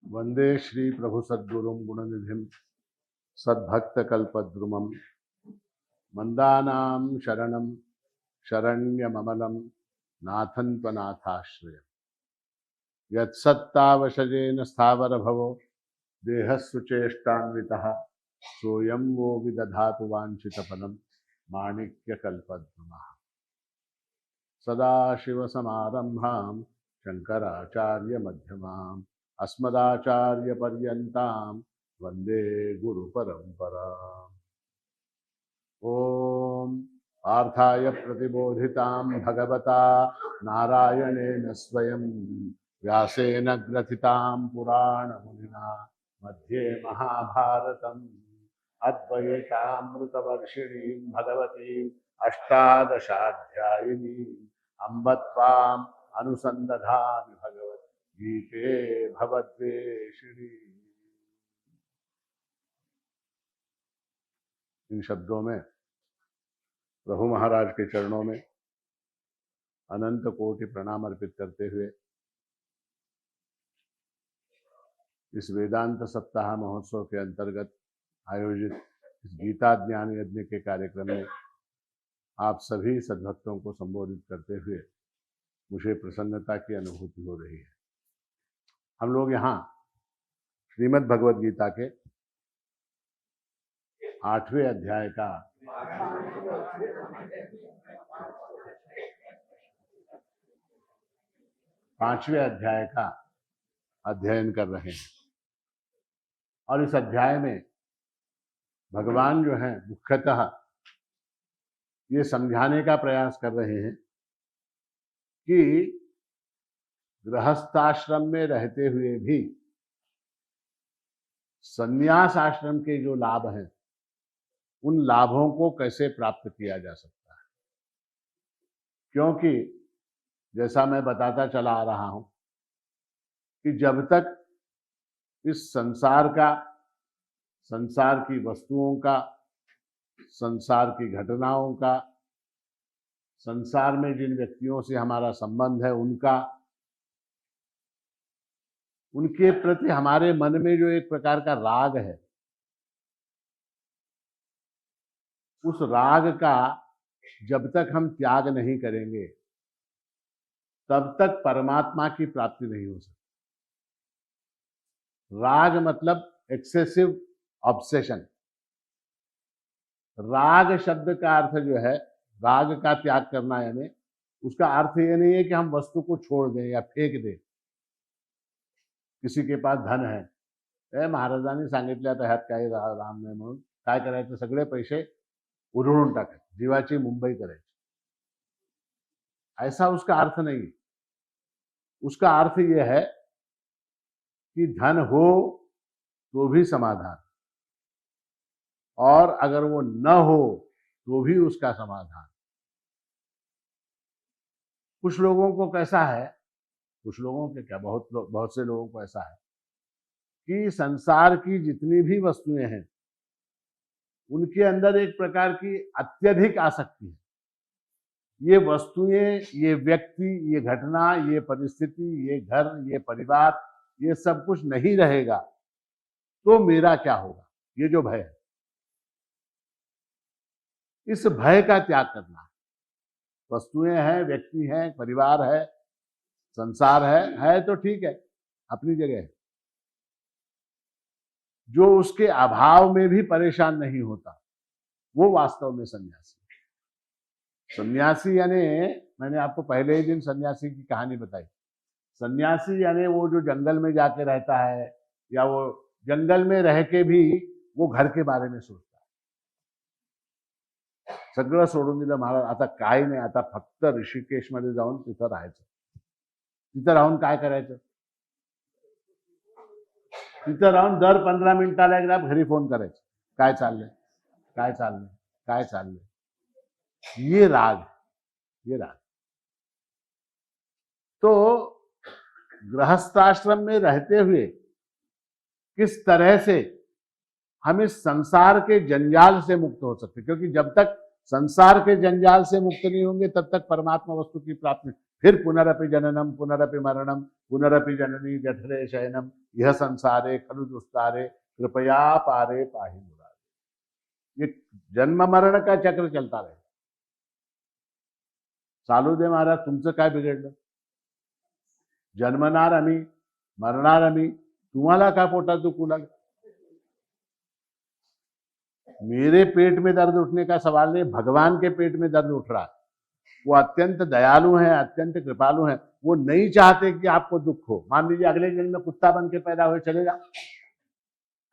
वंदे श्री प्रभु सद्गुरुं गुणनिधिं सद्भक्तकल्पद्रुमं मंदानां शरणं शरण्यममलं नाथं त्वनाथाश्रयम् यत्सत्तावशजेन स्थावरभवो देहस्सुचेष्टान्वितः सोऽयं वो विदधातु वाञ्छितफलं माणिक्यकल्पद्रुमः सदाशिवसमारम्भां शङ्कराचार्यमध्यमाम् अस्मदाचार्यपर्यन्तां वन्दे गुरुपरम्पराम्। ॐ पार्थाय प्रतिबोधितां भगवता नारायणेन स्वयं व्यासेन ग्रथितां पुराणमुनिना मध्ये महाभारतम् अद्वैतामृतवर्षिणीं भगवतीम् अष्टादशाध्यायिनीम् अम्ब त्वाम् अनुसन्दधामि भगवद्गीते भवद्वेषिणी। इन शब्दों में प्रभु महाराज के चरणों में अनंत कोटि प्रणाम अर्पित करते हुए इस वेदांत सप्ताह महोत्सव के अंतर्गत आयोजित इस गीता ज्ञान यज्ञ के कार्यक्रम में आप सभी सद्भक्तों को संबोधित करते हुए मुझे प्रसन्नता की अनुभूति हो रही है। हम लोग यहाँ श्रीमद् भगवद गीता के 8वें अध्याय का 5वें अध्याय का अध्ययन कर रहे हैं और इस अध्याय में भगवान जो है मुख्यतः ये समझाने का प्रयास कर रहे हैं कि गृहस्थाश्रम में रहते हुए भी संन्यास आश्रम के जो लाभ हैं उन लाभों को कैसे प्राप्त किया जा सकता है, क्योंकि जैसा मैं बताता चला आ रहा हूं कि जब तक इस संसार का, संसार की वस्तुओं का, संसार की घटनाओं का, संसार में जिन व्यक्तियों से हमारा संबंध है उनका, उनके प्रति हमारे मन में जो एक प्रकार का राग है, उस राग का जब तक हम त्याग नहीं करेंगे तब तक परमात्मा की प्राप्ति नहीं हो सकती। राग मतलब एक्सेसिव ऑब्सेशन। राग शब्द का अर्थ जो है, राग का त्याग करना, यानी उसका अर्थ ये नहीं है कि हम वस्तु को छोड़ दें या फेक दें। किसी के पास धन है, महाराजांनी सांगितले आता ह्यात काही राम नाही म्हणून काय करायचं, सगळे पैसे उधळून टाकायचे, जीवाची मुंबई करायची, ऐसा उसका अर्थ नहीं। उसका अर्थ ये है कि धन हो तो भी समाधान, और अगर वो न हो तो भी उसका समाधान। कुछ लोगों को कैसा है, कुछ लोगों के क्या, बहुत से लोगों को ऐसा है कि संसार की जितनी भी वस्तुएं हैं उनके अंदर एक प्रकार की अत्यधिक आसक्ति है। ये वस्तुएं, ये व्यक्ति, ये घटना, ये परिस्थिति, ये घर, ये परिवार, ये सब कुछ नहीं रहेगा तो मेरा क्या होगा, ये जो भय है, इस भय का त्याग करना है। वस्तुएं हैं, व्यक्ति हैं, परिवार है, संसार है तो ठीक है, अपनी जगह है। जो उसके अभाव में भी परेशान नहीं होता वो वास्तव में सन्यासी। सन्यासी यानी, मैंने आपको पहले ही दिन सन्यासी की कहानी बताई। सन्यासी यानी वो जो जंगल में जाके रहता है, या वो जंगल में रह के भी वो घर के बारे में सोचता है। सगळं सोडून दिलं महाराज, आता काही नाही, आता फक्त ऋषिकेशमध्ये जाऊन तिथं राहायचं। तिथं राहून काय करायचं, तिथं राहून दर 15 मिनिटाला एकदा घरी फोन करायचं, काय चाललंय, काय चाललंय, काय चाललंय। ये राग, ये राग। तो गृहस्थाश्रम में रहते हुए किस तरह से हम इस संसार के जंजाल से मुक्त हो सकते, क्योंकि जब तक संसार के जंजाल से मुक्त नहीं होंगे तब तक परमात्मा वस्तु की प्राप्ति। फिर पुनरपि जननम पुनरपि मरणम पुनरपि जननी जठरे शयनम यह संसारे खलु दुस्तारे कृपया पारे पाहि मुरारे। ये जन्म मरण का चक्र चलता रहे। चालू दे महाराज, तुमचं काय बिघडलं? जन्मणार आम्ही, मरणार आम्ही, तुम्हाला का पोटात दुखू लागलं? मेरे पेट में दर्द उठने का सवाल नहीं, भगवान के पेट में दर्द उठ रहा है। वो अत्यंत दयालु हैं, अत्यंत कृपालु हैं। वो नहीं चाहते कि आपको दुख हो। मान लीजिए अगले जन्म में कुत्ता बन के पैदा हुए, चलेगा?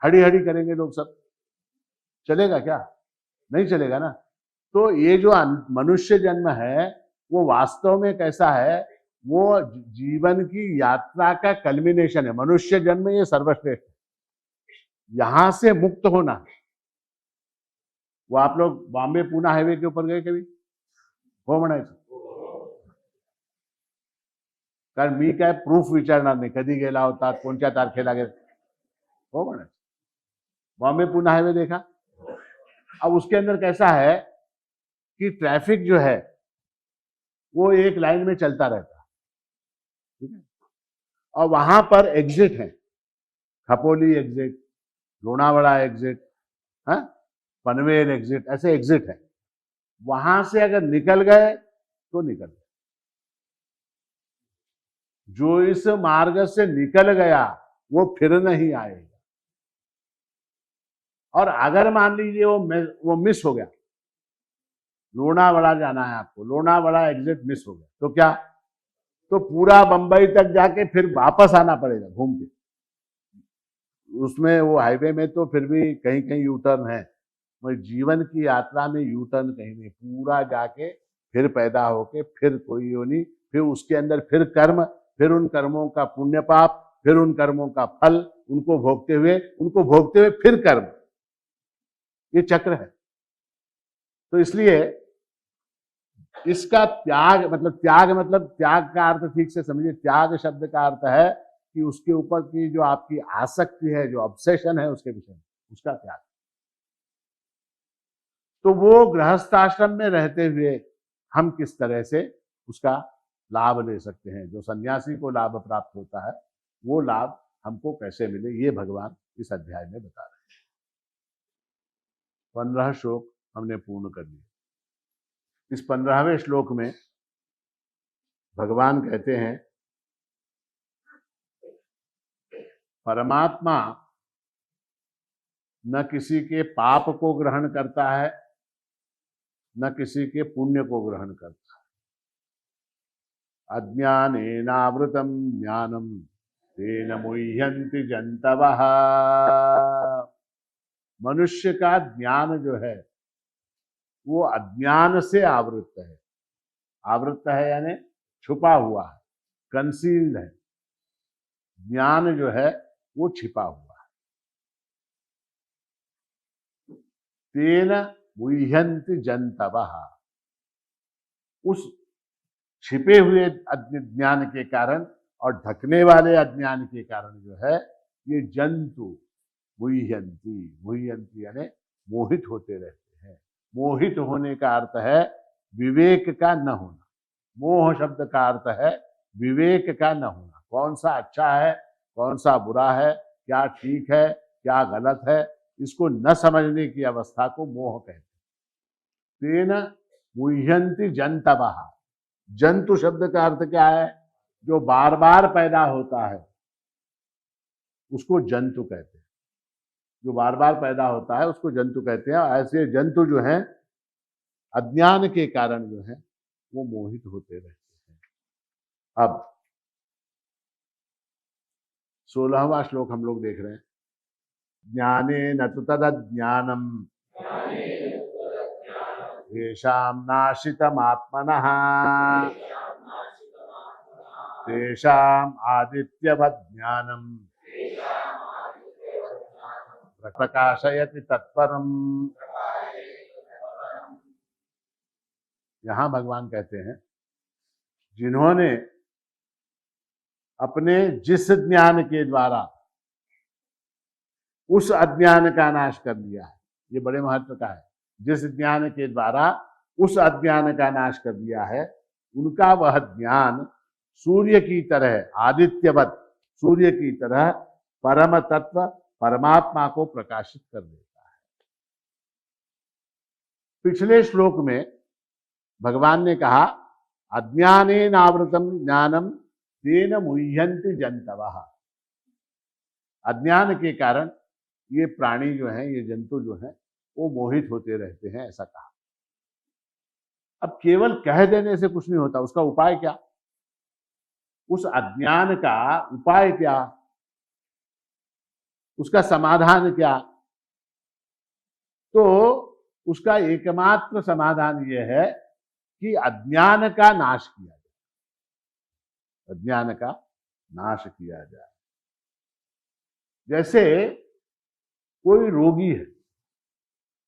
हड़ी हड़ी करेंगे लोग सब, चलेगा क्या? नहीं चलेगा ना। तो ये जो मनुष्य जन्म है वो वास्तव में कैसा है, वो जीवन की यात्रा का कल्मिनेशन है। मनुष्य जन्म ये सर्वश्रेष्ठ है, यहां से मुक्त होना। वो आप लोग बॉम्बे पूना हाईवे के ऊपर गए कभी? हो म्हणायचं? कारण मी काय प्रूफ विचारणार नाही, कधी गेला होता, कोणत्या तारखेला गेला, हो म्हणायचं। बॉम्बे पूना हाईवे देखा? अब उसके अंदर कैसा है कि ट्रैफिक जो है वो एक लाइन में चलता रहता है, ठीक है? और वहां पर एग्जिट है, Khopoli exit, Lunawada exit, Panvel exit, ऐसे एग्जिट है। वहां से अगर निकल गए तो निकल गए। जो इस मार्ग से निकल गया वो फिर नहीं आएगा। और अगर मान लीजिए वो मिस हो गया, लोनावाड़ा जाना है आपको, लोनावाड़ा एग्जिट मिस हो गया, तो क्या? तो पूरा बंबई तक जाके फिर वापस आना पड़ेगा घूम के। उसमें वो हाईवे में तो फिर भी कहीं कहीं यू टर्न है, मगर जीवन की यात्रा में यू टर्न कहीं नहीं, पूरा जाके फिर पैदा होके फिर कोई योनि, फिर उसके अंदर फिर कर्म, फिर उन कर्मों का पुण्य पाप, फिर उन कर्मों का फल, उनको भोगते हुए फिर कर्म। ये चक्र है। तो इसलिए इसका त्याग मतलब त्याग का अर्थ ठीक से समझिए। त्याग शब्द का अर्थ है कि उसके ऊपर की जो आपकी आसक्ति है, जो ऑब्सेशन है उसके विषय में, उसका त्याग। तो वो गृहस्थ आश्रम में रहते हुए हम किस तरह से उसका लाभ ले सकते हैं, जो सन्यासी को लाभ प्राप्त होता है वो लाभ हमको कैसे मिले, ये भगवान इस अध्याय में बता रहे हैं। 15 श्लोक हमने पूर्ण कर लिए। इस 15वें श्लोक में भगवान कहते हैं, परमात्मा न किसी के पाप को ग्रहण करता है, न किसी के पुण्य को ग्रहण करता है। अज्ञानेनावृतम ज्ञानम तेन मुह्यन्ति जन्तवः। मनुष्य का ज्ञान जो है वो अज्ञान से आवृत है। आवृत है यानी छुपा हुआ है, कंसील्ड है। ज्ञान जो है वो छिपा हुआ है। तेन मुह्यन्ति जन्तवः। उस छिपे हुए अज्ञान के कारण और ढकने वाले अज्ञान के कारण जो है ये जंतु मुह्यन्ति यानी मोहित होते रहते हैं। मोहित होने का अर्थ है विवेक का न होना। मोह शब्द का अर्थ है विवेक का न होना। कौन सा अच्छा है, कौन सा बुरा है, क्या ठीक है, क्या गलत है, इसको न समझने की अवस्था को मोह कहते हैं। तेन मुह्यन्ति जन्तवः। जंतु शब्द का अर्थ क्या है? जो बार बार पैदा होता है उसको जंतु कहते हैं। जो बार बार पैदा होता है उसको जंतु कहते हैं। ऐसे जंतु जो हैं अज्ञान के कारण जो है वो मोहित होते रहते हैं। अब 16वां श्लोक हम लोग देख रहे हैं। ज्ञानेन तु तदज्ञानम येषां नाशितमात्मनः तेषाम् आदित्यवत् ज्ञानम् प्रकाशयति तत्परम्। यहां भगवान कहते हैं जिन्होंने अपने जिस ज्ञान के द्वारा उस अज्ञान का नाश कर दिया है, ये बड़े महत्व का है। जिस ज्ञान के द्वारा उस अज्ञान का नाश कर दिया है, उनका वह ज्ञान सूर्य की तरह, आदित्यवत सूर्य की तरह परम तत्व परमात्मा को प्रकाशित कर देता है। पिछले श्लोक में भगवान ने कहा अज्ञानेन आवृतम ज्ञानम तेन मुह्यन्ति जन्तवः। अज्ञान के कारण ये प्राणी जो हैं, ये जंतु जो हैं, वो मोहित होते रहते हैं, ऐसा कहा। अब केवल कह देने से कुछ नहीं होता, उसका उपाय क्या? उस अज्ञान का उपाय क्या? उसका समाधान क्या? तो उसका एकमात्र समाधान यह है कि अज्ञान का नाश किया जाए। अज्ञान का नाश किया जाए। जैसे कोई रोगी है,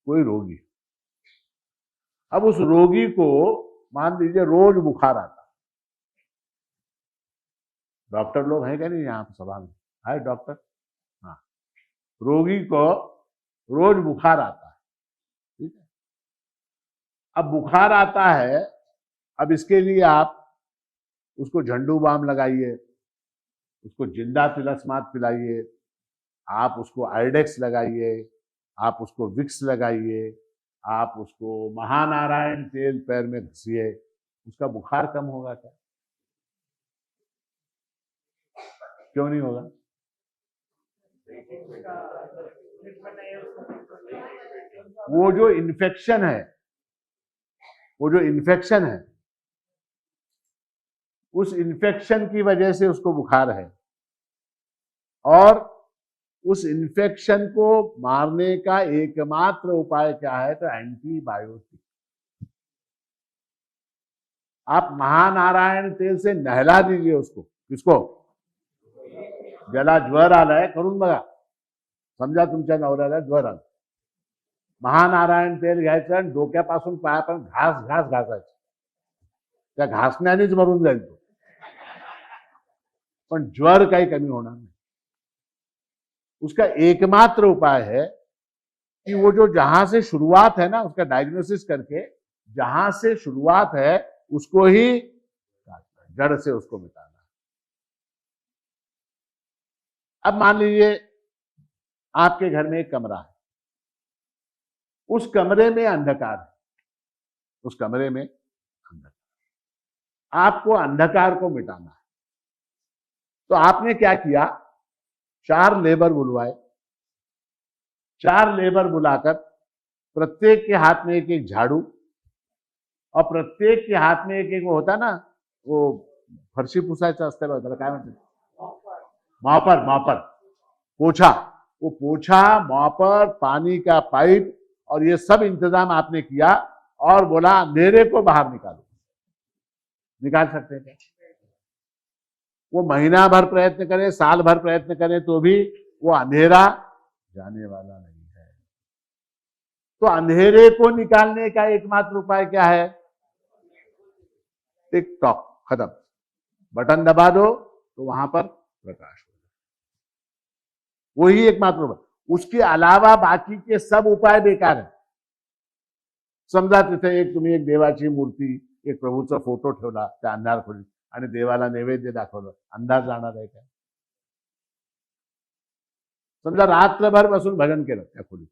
कोई रोगी, अब उस रोगी को मान लीजिए रोज बुखार आता है। डॉक्टर लोग हैं क्या नहीं यहाँ पर सभा में? है डॉक्टर? हाँ। रोगी को रोज बुखार आता है, ठीक है। अब बुखार आता है, अब इसके लिए आप उसको झंडू बाम लगाइए, उसको जिंदा तिलस्मात पिलाइए, आप उसको आयोडेक्स लगाइए, आप उसको विक्स लगाइए, आप उसको महानारायण तेल पैर में घसिए, उसका बुखार कम होगा क्या? क्यों नहीं होगा? वो जो इन्फेक्शन है, वो जो इन्फेक्शन है, उस इन्फेक्शन की वजह से उसको बुखार है, और उस इन्फेक्शन को मारने का एकमात्र उपाय क्या है? तो एंटीबायोटिक। आप महानारायण तेल से नहला दीजिए उसको। किसको? ज्याला ज्वर आलाय करून बघा, समजा तुमच्या नवऱ्याला ज्वर आला, महानारायण तेल घ्यायचं आणि डोक्यापासून पायापर्यंत घास घास घासायचं, त्या घासण्यानेच मरून जाईल तो, पण ज्वर काही कमी होणार नाही। उसका एकमात्र उपाय है कि वो जो जहां से शुरुआत है ना, उसका डायग्नोसिस करके जहां से शुरुआत है उसको ही जड़ से उसको मिटाना। अब मान लीजिए आपके घर में एक कमरा है, उस कमरे में अंधकार है, उस कमरे में अंधकार, आपको अंधकार को मिटाना है। तो आपने क्या किया? 4 लेबर बुलवाए, 4 लेबर बुलाकर प्रत्येक के हाथ में एक एक झाड़ू, और प्रत्येक के हाथ में एक एक वो होता ना, वो फरशी पुसायचं असतं बघा, त्याला काय म्हणतात? मॉपर, मॉपर, पोछा, वो पोछा, मॉपर, पानी का पाइप, और ये सब इंतजाम आपने किया और बोला अंधेरे को बाहर निकालो। निकाल सकते हैं क्या? वो महीना भर प्रयत्न करें, साल भर प्रयत्न करें, तो भी वो अंधेरा जाने वाला नहीं है। तो अंधेरे को निकालने का एकमात्र उपाय क्या है? टिक टॉक, खत्म, बटन दबा दो तो वहां पर प्रकाश हो जाए। वही एकमात्र उपाय। उसके अलावा बाकी के सब उपाय बेकार है। समजा तिथे एक तुम्ही एक देवाची मूर्ती, एक प्रभूचा फोटो ठेवला त्या अंधार खोलीत आणि देवाला नैवेद्य दाखवलं, अंधार जाणार आहे काय? समजा रात्रभर बसून भजन केलं त्या खोलीत,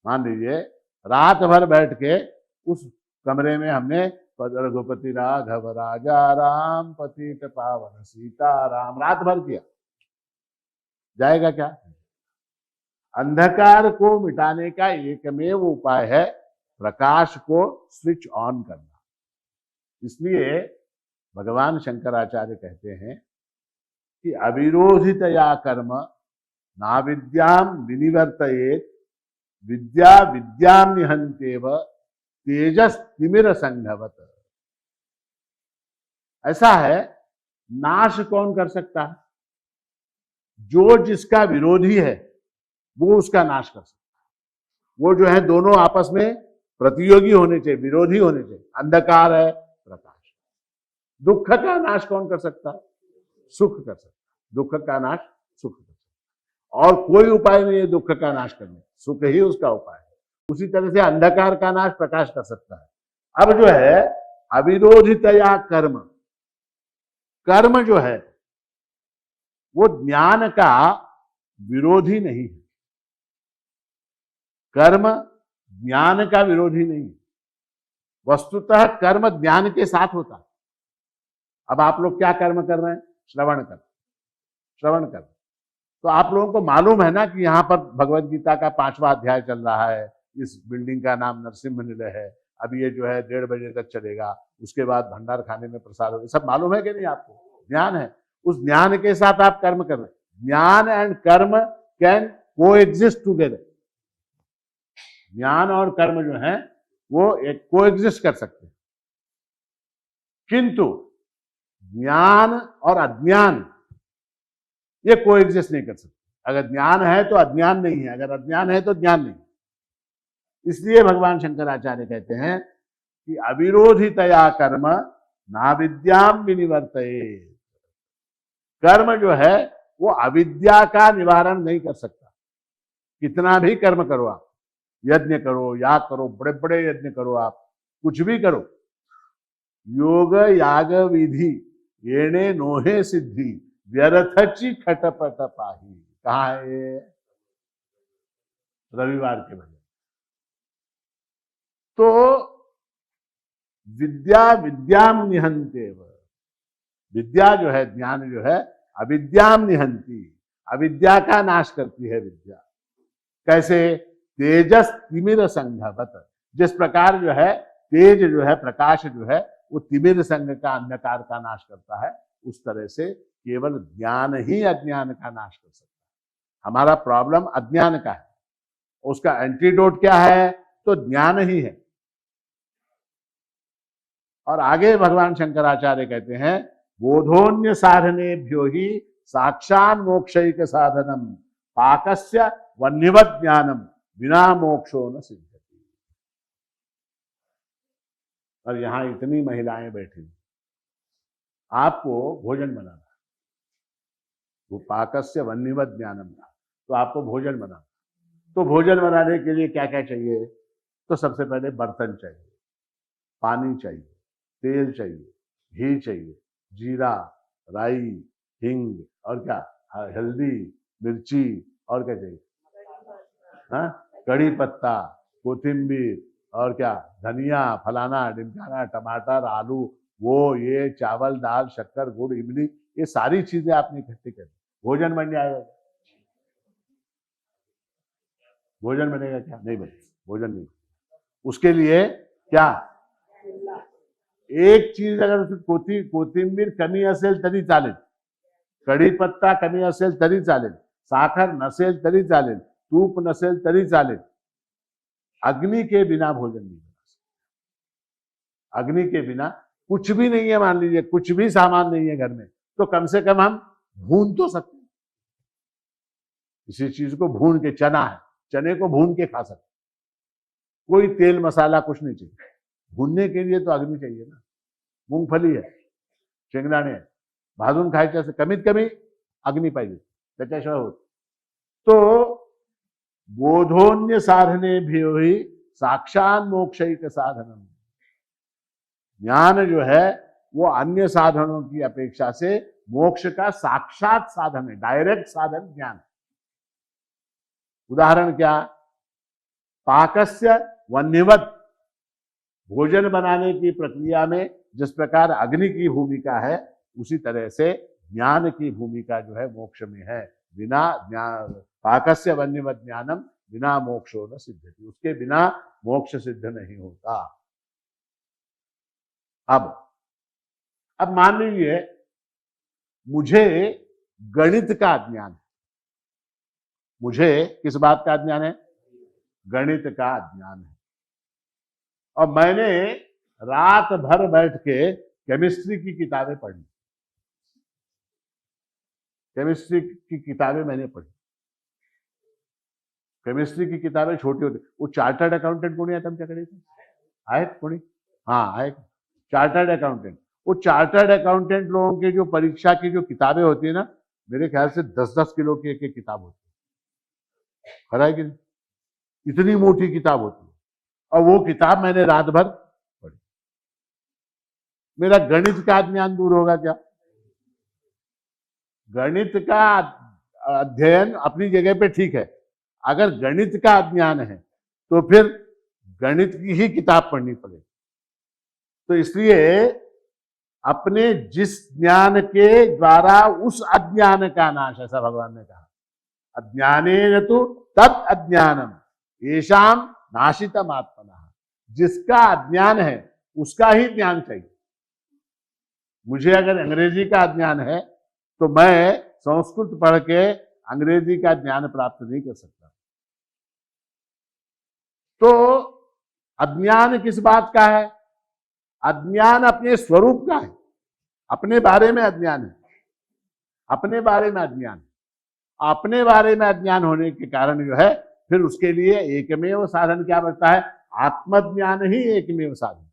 मान लीजिए रात भर बैठ के उस कमरे में हमने रघुपति राघव राजा राम पतित पावन सीता राम रात भर किया, जाएगा क्या? अंधकार को मिटाने का एकमेव उपाय है प्रकाश को स्विच ऑन करना। इसलिए भगवान शंकराचार्य कहते हैं कि अविरोधितया कर्म नाविद्याम विनिवर्तयेत विद्या विद्याम निहंतेव तेजस तिमिर संघवत। ऐसा है, नाश कौन कर सकता है? जो जिसका विरोधी है वो उसका नाश कर सकता है। वो जो है दोनों आपस में प्रतियोगी होने चाहिए, विरोधी होने चाहिए। अंधकार है, प्रकाश। दुख का नाश कौन कर सकता है? सुख कर सकता है। दुख का नाश सुख कर सकता है, और कोई उपाय नहीं है दुख का नाश करने, सुख ही उसका उपाय है। उसी तरह से अंधकार का नाश प्रकाश कर सकता है। अब जो है अविरोधितया कर्म, कर्म जो है वो ज्ञान का विरोधी नहीं है। कर्म ज्ञान का विरोधी नहीं है। वस्तुतः कर्म ज्ञान के साथ होता है। अब आप लोग क्या कर्म कर रहे हैं? श्रवण कर। तो आप लोगों को मालूम है ना कि यहाँ पर भगवत गीता का 5वां अध्याय चल रहा है, इस बिल्डिंग का नाम नरसिम्हा निलय है, अब ये जो है 1:30 बजे तक चलेगा, उसके बाद भंडार खाने में प्रसाद होगा, सब मालूम है कि नहीं आपको? ज्ञान है। उस ज्ञान के साथ आप कर्म कर रहे हैं। ज्ञान एंड कर्म कैन को एग्जिस्ट टूगेदर। ज्ञान और कर्म जो है वो एक को एग्जिस्ट कर सकते हैं, किंतु ज्ञान और अज्ञान ये को एग्जिस्ट नहीं कर सकते। अगर ज्ञान है तो अज्ञान नहीं है, अगर अज्ञान है तो ज्ञान नहीं। इसलिए भगवान शंकराचार्य कहते हैं कि अविरोधितया कर्म ना विद्याम विनिवर्तये। कर्म जो है वो अविद्या का निवारण नहीं कर सकता। कितना भी कर्म करो आप, यज्ञ करो, याग करो, बड़े बड़े यज्ञ करो, आप कुछ भी करो, योग याग विधि येणे नोहे सिद्धि व्यर्थची खटपट पाही। कहाँ है ये? रविवार के भजन। तो विद्या विद्याम निहंतेव। विद्या जो है, ज्ञान जो है, अविद्याम निहंती, अविद्या का नाश करती है विद्या। कैसे? तेजस तिमिर संघवत। जिस प्रकार जो है तेज जो है, प्रकाश जो है, वो तिमिर संघ का, अंधकार का नाश करता है, उस तरह से केवल ज्ञान ही अज्ञान का नाश कर सकता है। हमारा प्रॉब्लम अज्ञान का है, उसका एंटीडोट क्या है? तो ज्ञान ही है। और आगे भगवान शंकराचार्य कहते हैं बोधोन्य साधनेभ्यो ही साक्षात् मोक्षैक साधनम पाकस्य वन्यवत ज्ञानम बिना मोक्षो न सिद्धति। और यहां इतनी महिलाएं बैठी, आपको भोजन बनाना है, वो पाकस्य वन्यवत ज्ञानम था, तो आपको भोजन बनाना। तो भोजन बनाने के लिए क्या क्या चाहिए? तो सबसे पहले बर्तन चाहिए, पानी चाहिए, तेल चाहिए, घी चाहिए, जीरा, राई, हिंग, और क्या, हल्दी, मिर्ची, और क्या चाहिए? हाँ, कड़ी पत्ता, कोथिंबीर, और क्या, धनिया, फलाना ढिमकाना, टमाटर, आलू, वो ये चावल, दाल, शक्कर, गुड़, इमली, ये सारी चीजें आपने इकट्ठी कर। भोजन बन जाएगा। भोजन बनेगा क्या? नहीं बनेगा, भोजन नहीं। उसके लिए क्या? एक चीज अगर उसमें कोथिंबीर कमी असेल तरी चालेल, कढीपत्ता कमी असेल तरी चालेल, साखर नसेल तरी चालेल, तूप नसेल तरी चालेल, अग्नि के बिना भोजन नहीं बना सकते। अग्नि के बिना कुछ भी नहीं है, मान लीजिए कुछ भी सामान नहीं है घर में, तो कम से कम हम भून तो सकते हैं। किसी चीज को भून के, चना है, चने को भून के खा सकते, कोई तेल मसाला कुछ नहीं चाहिए। भूनने के लिए तो अग्नि चाहिए ना। मूंगफली है, शेंगदाणे आहे, भाजून खायचे असे कमीत कमी अग्नी पाहिजे, त्याच्याशिवाय होत। तो बोधोन्य साधने भी साक्षात मोक्षैक साधनम। ज्ञान जो है वो अन्य साधनों की अपेक्षा से मोक्ष का साक्षात साधन है, डायरेक्ट साधन ज्ञान। उदाहरण क्या? पाकस्य वन्यवत। भोजन बनाने की प्रक्रिया में जिस प्रकार अग्नि की भूमिका है, उसी तरह से ज्ञान की भूमिका जो है मोक्ष में है। बिना ज्ञान, पाकस्य वन्यवत ज्ञानम बिना मोक्षो न सिद्धति। उसके बिना मोक्ष सिद्ध नहीं होता। अब मान लीजिए मुझे गणित का ज्ञान है। मुझे किस बात का ज्ञान है? गणित का ज्ञान है। और मैंने रात भर बैठ के केमिस्ट्री की किताबें पढ़ी। केमिस्ट्री की किताबें मैंने पढ़ी। केमिस्ट्री की किताबें छोटी होती। वो चार्टर्ड अकाउंटंट कोणी आहेत आमच्याकडे? आहेत कोणी? हाँ आहेत, चार्टर्ड अकाउंटेंट। वो चार्टर्ड अकाउंटेंट लोगों की जो परीक्षा की जो किताबें होती है ना, मेरे ख्याल से 10-10 किलो की एक एक किताब होती है। खरा है कि नहीं? इतनी मोटी किताब होती है, और वो किताब मैंने रात भर पढ़ी। मेरा गणित का ज्ञान दूर होगा क्या? गणित का अध्ययन अपनी जगह पे ठीक है, अगर गणित का अज्ञान है तो फिर गणित की ही किताब पढ़नी पड़ेगी। तो इसलिए अपने जिस ज्ञान के द्वारा उस अज्ञान का नाश, ऐसा भगवान ने कहा, अज्ञानेन तु तत् अज्ञानम येषाम नाशितम आत्मनः। जिसका अज्ञान है उसका ही ज्ञान चाहिए। मुझे अगर अंग्रेजी का अज्ञान है तो मैं संस्कृत पढ़ के अंग्रेजी का ज्ञान प्राप्त नहीं कर सकता। तो अज्ञान किस बात का है? अज्ञान अपने स्वरूप का है, अपने बारे में अज्ञान है, अपने बारे में अज्ञान, अपने बारे में अज्ञान होने के कारण जो है फिर उसके लिए एकमेव साधन क्या बचता है? आत्मज्ञान ही एकमेव साधन।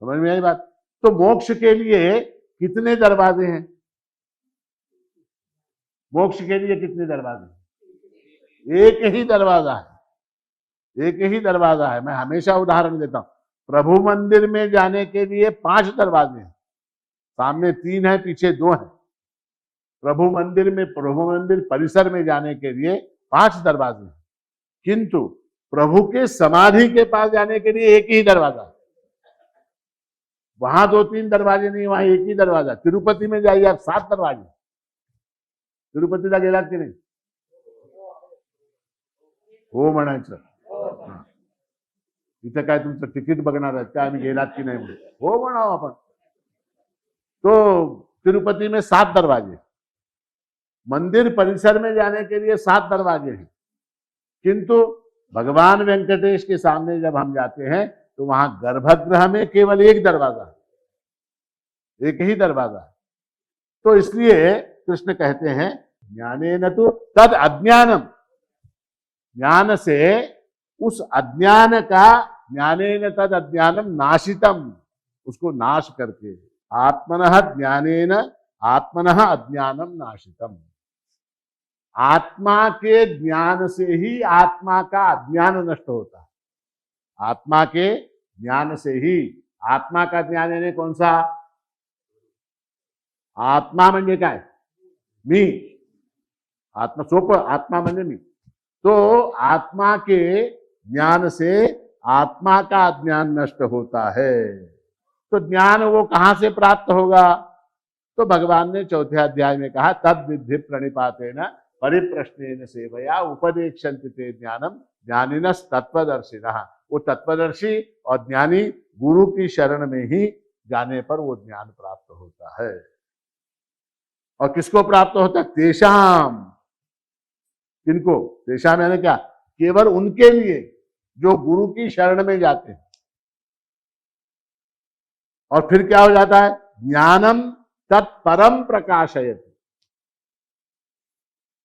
समझ में आई बात? तो मोक्ष के लिए कितने दरवाजे हैं? मोक्ष के लिए कितने दरवाजे? एक ही दरवाजा है, एक ही दरवाजा है। मैं हमेशा उदाहरण देता हूं, प्रभु मंदिर में जाने के लिए 5 दरवाजे हैं, सामने 3 है, पीछे 2 है। प्रभु मंदिर परिसर में जाने के लिए 5 दरवाजे हैं, किंतु प्रभु के समाधि के पास जाने के लिए एक ही दरवाजा है। वहां 2-3 दरवाजे नहीं, वहां एक ही दरवाजा। तिरुपति में जाइए आप, 7 दरवाजे। तिरुपतीला गेलात की नाही? हो म्हणायचं। इथं काय तुमचं तिकीट बघणार आहेत का आम्ही गेलात की नाही म्हणून? हो म्हणावं आपण। तो तिरुपति में 7 दरवाजे, मंदिर परिसर में जाने के लिए 7 दरवाजे हैं, किंतु भगवान वेंकटेश के सामने जब हम जाते हैं तो वहां गर्भगृह में केवल एक दरवाजा है, एक ही दरवाजा है। तो इसलिए कृष्ण कहते हैं ज्ञानेन तु तद अज्ञानम, ज्ञान से उस अज्ञान का, ज्ञानेन तद अज्ञानम नाशितम, उसको नाश करके, आत्मनः ज्ञानेन आत्मनः अज्ञानम नाशितम। आत्मा के ज्ञान से ही आत्मा का अज्ञान नष्ट होता है। आत्मा के ज्ञान से ही, आत्मा का ज्ञान यानी कौन सा? आत्मा म्हणजे काय? मी। आत्मा सोपं, आत्मा म्हणजे मी। तो आत्मा के ज्ञान से आत्मा का अज्ञान नष्ट होता है। तो ज्ञान वो कहां से प्राप्त होगा? तो भगवान ने 4थे अध्याय में कहा, तद विद्धि प्रणिपातेन परिप्रश्नेन सेवया उपदेक्षन्ति ते ज्ञानम ज्ञानिनस् तत्वदर्शिनः। वो तत्वदर्शी और ज्ञानी गुरु की शरण में ही जाने पर वो ज्ञान प्राप्त होता है। और किसको प्राप्त होता है? तेषाम। किनको? तेषाम यानी क्या? केवल उनके लिए जो गुरु की शरण में जाते हैं। और फिर क्या हो जाता है? ज्ञानम तत्परम प्रकाशयति।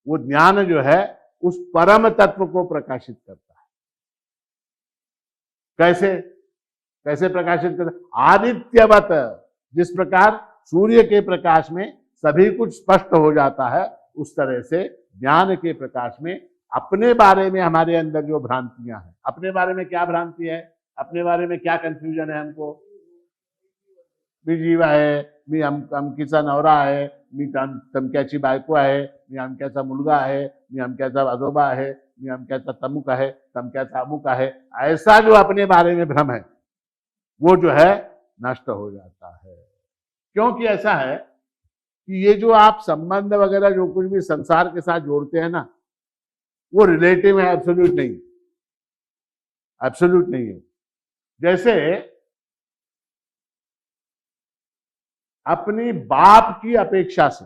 वो ज्ञान जो है उस परम तत्व को प्रकाशित करता है। कैसे? कैसे प्रकाशित करता है? आदित्यवत, जिस प्रकार सूर्य के प्रकाश में सभी कुछ स्पष्ट हो जाता है, उस तरह से ज्ञान के प्रकाश में अपने बारे में हमारे अंदर जो भ्रांतियां हैं, अपने बारे में क्या भ्रांति है, अपने बारे में क्या कंफ्यूजन है हमको? मी जीव आहे, मी अमकीचा नवरा आहे, मी तमक्याची बायको आहे, मी अमक्याचा मुलगा आहे, मी अमक्याचा आजोबा आहे, मी अमक्याचा तमुक आहे, तमक्याचा अमुक आहे, ऐसा जो अपने बारे में भ्रम है वो जो है नष्ट हो जाता है। क्योंकि ऐसा है कि ये जो आप संबंध वगैरह जो कुछ भी संसार के साथ जोड़ते हैं ना, वो रिलेटिव है, एब्सोल्यूट नहीं, एब्सोल्यूट नहीं है। जैसे अपनी बाप की अपेक्षा से,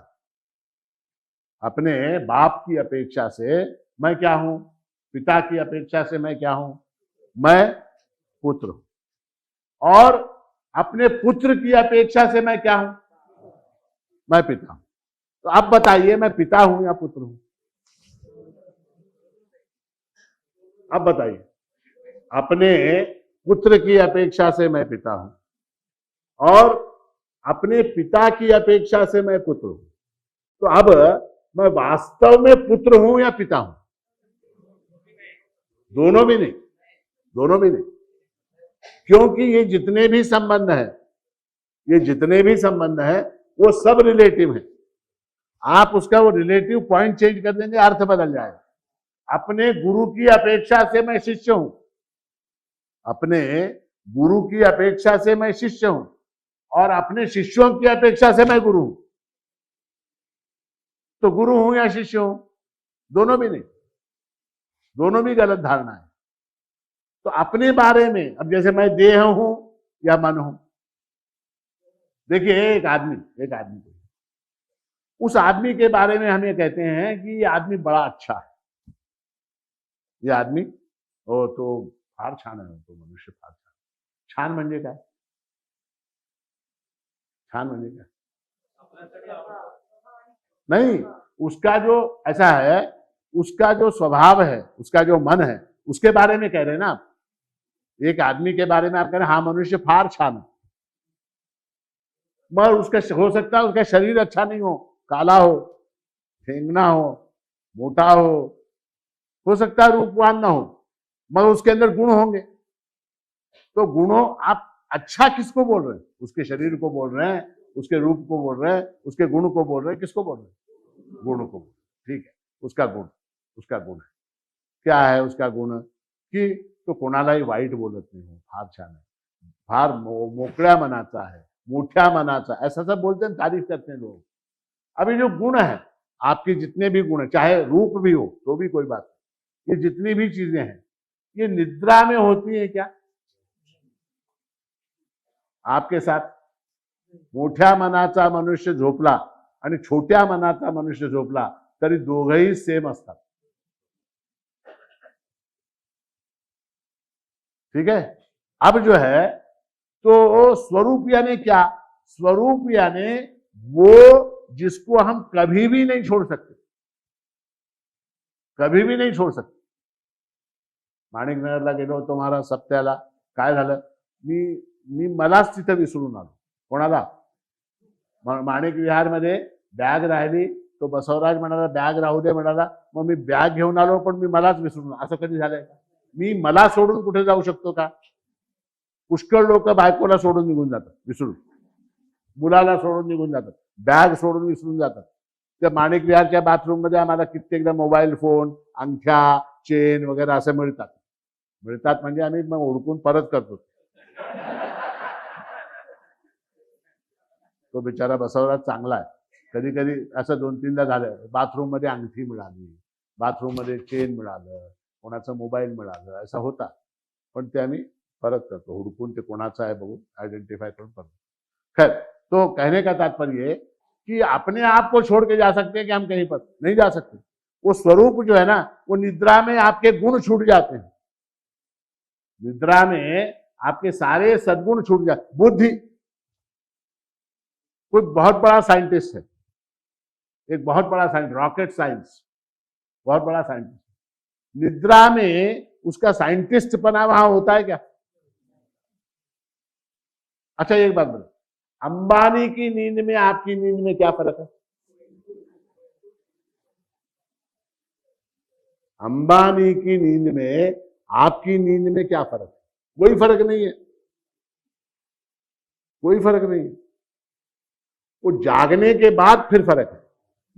अपने बाप की अपेक्षा से मैं क्या हूं? पिता की अपेक्षा से मैं क्या हूं? मैं पुत्र हूं। और अपने पुत्र की अपेक्षा से मैं क्या हूं? मैं पिता हूं। तो अब बताइए, मैं पिता हूं या पुत्र हूं? अब बताइए। अपने पुत्र की अपेक्षा से मैं पिता हूं और अपने पिता की अपेक्षा से मैं पुत्र हूं। तो अब मैं वास्तव में पुत्र हूं या पिता हूं? दोनों भी नहीं, दोनों भी नहीं। क्योंकि ये जितने भी संबंध हैं, ये जितने भी संबंध हैं, वो सब रिलेटिव है। आप उसका वो रिलेटिव पॉइंट चेंज कर देंगे, अर्थ बदल जाएगा। अपने गुरु की अपेक्षा से मैं शिष्य हूं, अपने गुरु की अपेक्षा से मैं शिष्य हूं, और अपने शिष्यों की अपेक्षा से मैं गुरु हूं। तो गुरु हूं या शिष्य हूं, दोनों भी नहीं, दोनों भी गलत धारणा है। तो अपने बारे में, अब जैसे मैं देह हूं या मन हूं, देखिए एक आदमी को, उस आदमी के बारे में हम ये कहते हैं कि ये आदमी बड़ा अच्छा है, ये आदमी ओ तो फार छान आहे, तो मनुष्य फार छान। छान म्हणजे काय? छान म्हणजे काय? नहीं, उसका जो ऐसा है, उसका जो स्वभाव है, उसका जो मन है, उसके बारे में कह रहे हैं ना आप। एक आदमी के बारे में आप कह रहे हैं हाँ मनुष्य फार छान है, मगर उसका हो सकता है उसका शरीर अच्छा नहीं हो, काला हो, ठेंगना हो, मोटा हो सकता है रूपवान ना हो, मगर उसके अंदर गुण होंगे। तो गुणों, आप अच्छा किसको बोल रहे हैं? उसके शरीर को बोल रहे हैं, उसके रूप को बोल रहे हैं, उसके गुण को बोल रहे हैं, किसको बोल रहे हैं? गुण को। ठीक है, उसका गुण है। क्या है उसका गुण? की तो कोणालाही वाईट बोलत नाही हो, फार छान है, फार मोकळ्या मनाचा है, मोठ्या मनाचा, ऐसा सब बोलते हैं, तारीफ करते हैं लोग। अभी जो गुण है, आपके जितने भी गुण है, चाहे रूप भी हो तो भी कोई बात नहीं, ये जितनी भी चीजें हैं ये निद्रा में होती है क्या? आपके साथ मोठ्या मनाचा मनुष्य झोपला आणि छोट्या मनाचा मनुष्य झोपला तरी दोघंही सेम असतात। ठीक है। अब जो है तो स्वरूप यानी क्या? स्वरूप यानी वो जिसको हम कभी भी नहीं छोड़ सकते, कभी भी नहीं छोड़ सकते। माणिकनगरला गेलो होतो महाराज सप्त्याला, काय झालं, मी मलाच तिथं विसरून आलो। कोणाला? माणिक विहारमध्ये बॅग राहिली, तो बसवराज म्हणाला बॅग राहू दे म्हणाला, मग मी बॅग घेऊन आलो पण मी मलाच विसरून। असं कधी झालंय का? मी मला सोडून कुठे जाऊ शकतो का? पुष्कळ लोक बायकोला सोडून निघून जातात विसरून, मुलाला सोडून निघून जातात, बॅग सोडून विसरून जातात। त्या माणिक विहारच्या बाथरूम मध्ये आम्हाला कित्येकदा मोबाईल फोन, अंगठ्या, चेन वगैरे असं मिळतात म्हणजे आम्ही मग हुडकून परत करतो। तो बिचारा बसवराज चांगला आहे, कधी कधी असं 2-3दा झालं, बाथरूम मध्ये अंगठी मिळाली, बाथरूम मध्ये चेन मिळालं, कोणाचं मोबाईल मिळालं, ऐसा होता, पण ते आम्ही परत करतो, हुडकून ते कोणाचं आहे बघून आइडेंटिफाई करून परत। खैर, तो कहने का तात्पर्य कि अपने आप को छोड़ के जा सकते हैं कि हम कहीं पर नहीं जा सकते। वो स्वरूप जो है ना, वो निद्रा में आपके गुण छूट जाते हैं, निद्रा में आपके सारे सद्गुण छूट जाते। बुद्धि, कोई बहुत बड़ा साइंटिस्ट है, एक बहुत बड़ा साइंटिस्ट, रॉकेट साइंस, बहुत बड़ा साइंटिस्ट, निद्रा में उसका साइंटिस्ट पना वहां होता है क्या? अच्छा एक बात बोलो, अंबानी की नींद में आपकी नींद में क्या फर्क है? अंबानी की नींद में आपकी नींद में क्या फर्क है? कोई फर्क नहीं है, कोई फर्क नहीं है। वो जागने के बाद फिर फर्क है।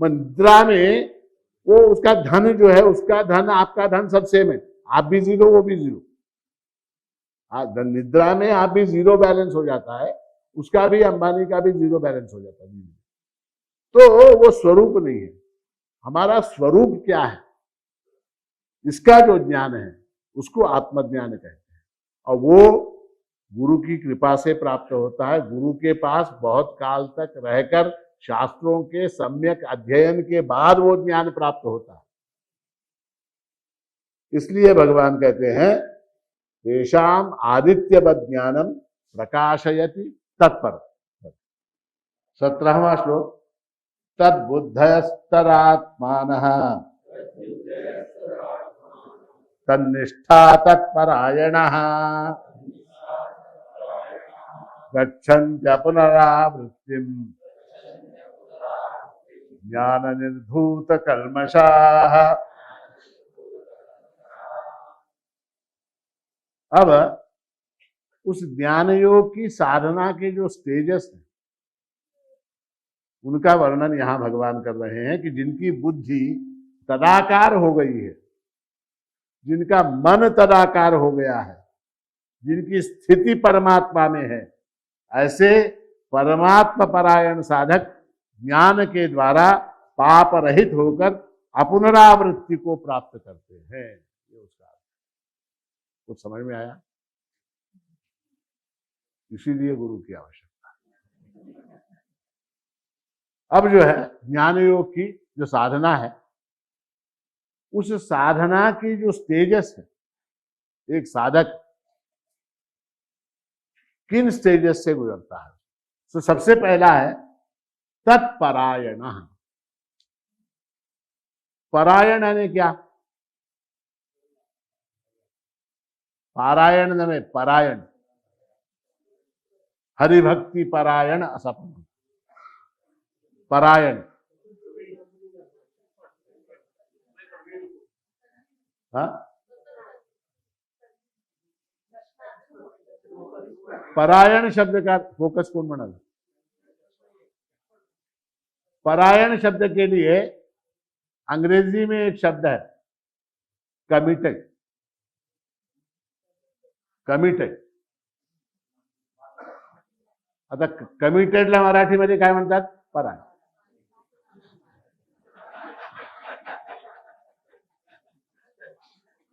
निद्रा में वो उसका धन जो है, उसका धन आपका धन सब सेम है, आप भी जीरो वो भी जीरो। निद्रा में आप भी जीरो बैलेंस हो जाता है, उसका भी, अंबानी का भी जीरो बैलेंस हो जाता है। तो वो स्वरूप नहीं है। हमारा स्वरूप क्या है, इसका जो ज्ञान है उसको आत्मज्ञान कहते हैं, और वो गुरु की कृपा से प्राप्त होता है। गुरु के पास बहुत काल तक रहकर शास्त्रों के सम्यक अध्ययन के बाद वो ज्ञान प्राप्त होता है। इसलिए भगवान कहते हैं तेषाम आदित्यवत् ज्ञानम प्रकाशयति तत्पर। 17वां श्लोक, तद्बुद्धयस्तरात्मानः तन्निष्ठा तत्परायणः गच्छन्त्य पुनरावृत्तिम् ज्ञान निर्धूत कल्मषाः। अब उस ज्ञान योग की साधना के जो स्टेजेस हैं, उनका वर्णन यहां भगवान कर रहे हैं कि जिनकी बुद्धि तदाकार हो गई है, जिनका मन तदाकार हो गया है, जिनकी स्थिति परमात्मा में है, ऐसे परमात्मा परायण साधक ज्ञान के द्वारा पाप रहित होकर अपुनरावृत्ति को प्राप्त करते हैं। ये उसका कुछ समझ में आया? इसीलिए गुरु की आवश्यकता। अब जो है ज्ञान योग की जो साधना है, उस साधना की जो स्टेजेस है, एक साधक किन स्टेजेस से गुजरता है, तो सबसे पहला है तत्परायण। परायण यानी क्या? पारायण नमे परायण, हरिभक्ति परायण असपन। परायण परायण शब्द का फोकस कौन बना? परायण शब्द के लिए अंग्रेजी में एक शब्द है कमिटेड। कमिटेड आता कमिटेडला मराठीमध्ये काय म्हणतात? परायण.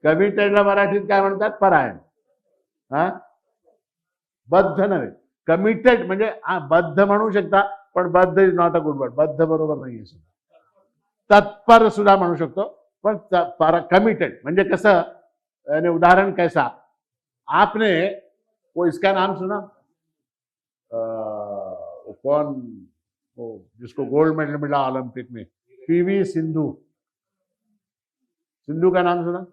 कमिटेडला मराठीत काय म्हणतात? परायण. हा, बद्ध नव्हे. कमिटेड म्हणजे बद्ध म्हणू शकता, पण बद्ध is not a good word. बद्ध बरोबर नाहीये. तत्पर सुद्धा म्हणू शकतो, पण कमिटेड म्हणजे कसं? यानी उदाहरण कैसा? आपने वो इसका नाम सुना? कौन वो जिसको गोल्ड मेडल मिला ओलंपिक में? पीवी सिंधु। सिंधु का नाम सुना?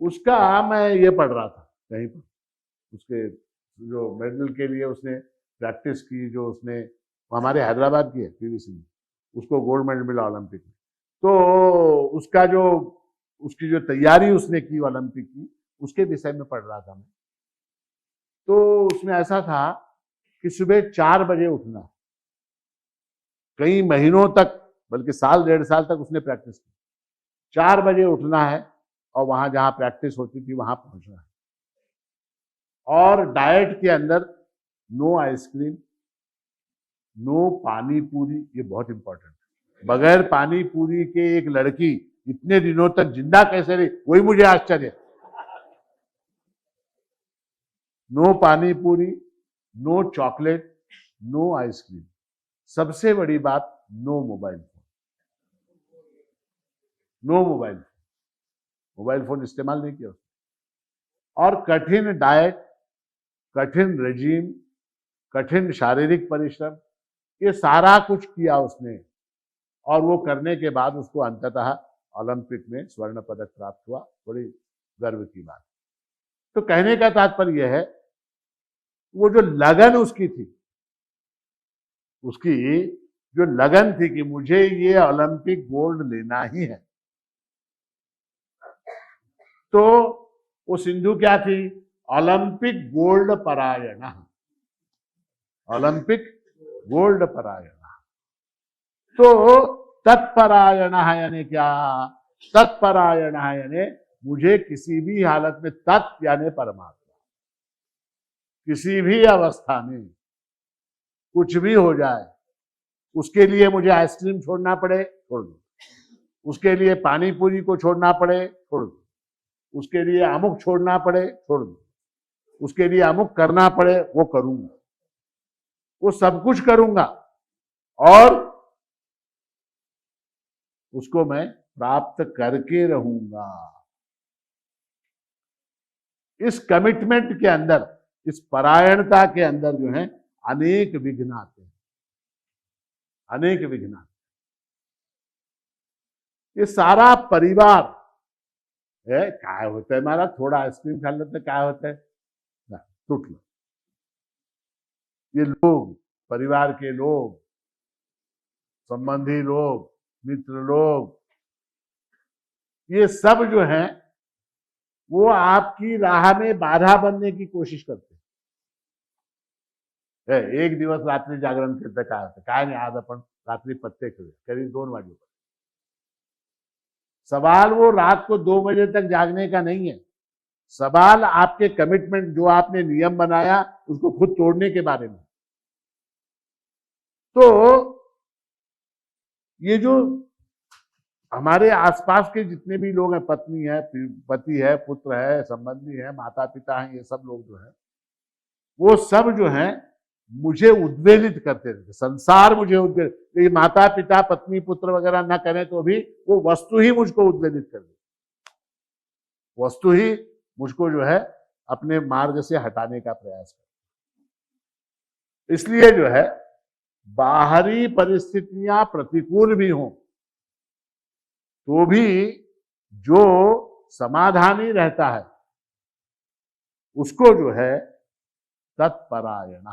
उसका मैं ये पढ़ रहा था कहीं पर, उसके जो मेडल के लिए उसने प्रैक्टिस की, जो उसने हमारे हैदराबाद की है पीवी सिंधु, उसको गोल्ड मेडल मिला ओलंपिक में। तो उसका जो उसकी जो तैयारी उसने की ओलंपिक की, उसके विषय में पढ़ रहा था मैं। तो उसमें ऐसा था कि सुबह 4 बजे उठना, कई महीनों तक, बल्कि साल 1.5 साल तक उसने प्रैक्टिस की। 4 बजे उठना है और वहां जहां प्रैक्टिस होती थी वहां पहुंचना है। और डाइट के अंदर नो आइसक्रीम, नो पानी पूरी, ये बहुत इंपॉर्टेंट है। बगैर पानी पूरी के एक लड़की इतने दिनों तक जिंदा कैसे रही, वही मुझे आश्चर्य। नो पानी पूरी, नो चॉकलेट, नो आइसक्रीम, सबसे बड़ी बात no mobile phone. No mobile phone, mobile phone इस्तेमाल नहीं किया। और कठिन डाइट, कठिन रेजीम, कठिन शारीरिक परिश्रम, ये सारा कुछ किया उसने। और वो करने के बाद उसको अंततः ओलंपिक में स्वर्ण पदक प्राप्त हुआ। बड़ी गर्व की बात। तो कहने का तात्पर्य यह है, वो जो लगन उसकी थी, उसकी जो लगन थी कि मुझे ये ओलंपिक गोल्ड लेना ही है, तो वो सिंधु क्या थी? ओलंपिक गोल्ड परायण। ओलंपिक गोल्ड परायण। तो तत्परायण यानी क्या? तत्परायण यानी मुझे किसी भी हालत में, तत् यानी परमात्मा, किसी भी अवस्था में कुछ भी हो जाए, उसके लिए मुझे आइसक्रीम छोड़ना पड़े, छोड़ दो। उसके लिए पानी पूरी को छोड़ना पड़े, छोड़ दो। उसके लिए अमुक छोड़ना पड़े, छोड़ दो। उसके लिए अमुक करना पड़े, वो करूंगा। वो सब कुछ करूंगा और उसको मैं प्राप्त करके रहूंगा। इस कमिटमेंट के अंदर, इस परायणता के अंदर जो है अनेक विघ्न आते हैं, अनेक विघ्न आते हैं। ये सारा परिवार है, क्या होता है हमारा, थोड़ा आइसक्रीम खा लेते क्या होता है, टूट लो। ये लोग, परिवार के लोग, संबंधी लोग, मित्र लोग, ये सब जो हैं वो आपकी राह में बाधा बनने की कोशिश करते हैं। एक दिवस रात्री जागरण केलं काय होतं, काय नाही, आज आपण रात्री पत्ते खेळूया, करीब 2 बजे। सवाल वो रात को 2 बजे तक जागने का नहीं है, सवाल आपके कमिटमेंट, जो आपने नियम बनाया उसको खुद तोड़ने के बारे में। तो ये जो हमारे आसपास के जितने भी लोग हैं, पत्नी है, पति है, पुत्र है, संबंधी है, माता पिता हैं, ये सब लोग जो है वो सब जो है मुझे उद्वेलित करते रहते, संसार मुझे उद्वेलित, ये माता पिता पत्नी पुत्र वगैरह ना करें तो भी वो वस्तु ही मुझको उद्वेलित कर दे, वस्तु ही मुझको जो है अपने मार्ग से हटाने का प्रयास कर। इसलिए जो है बाहरी परिस्थितियां प्रतिकूल भी हों तो भी जो समाधानी रहता है उसको जो है तत्परायण,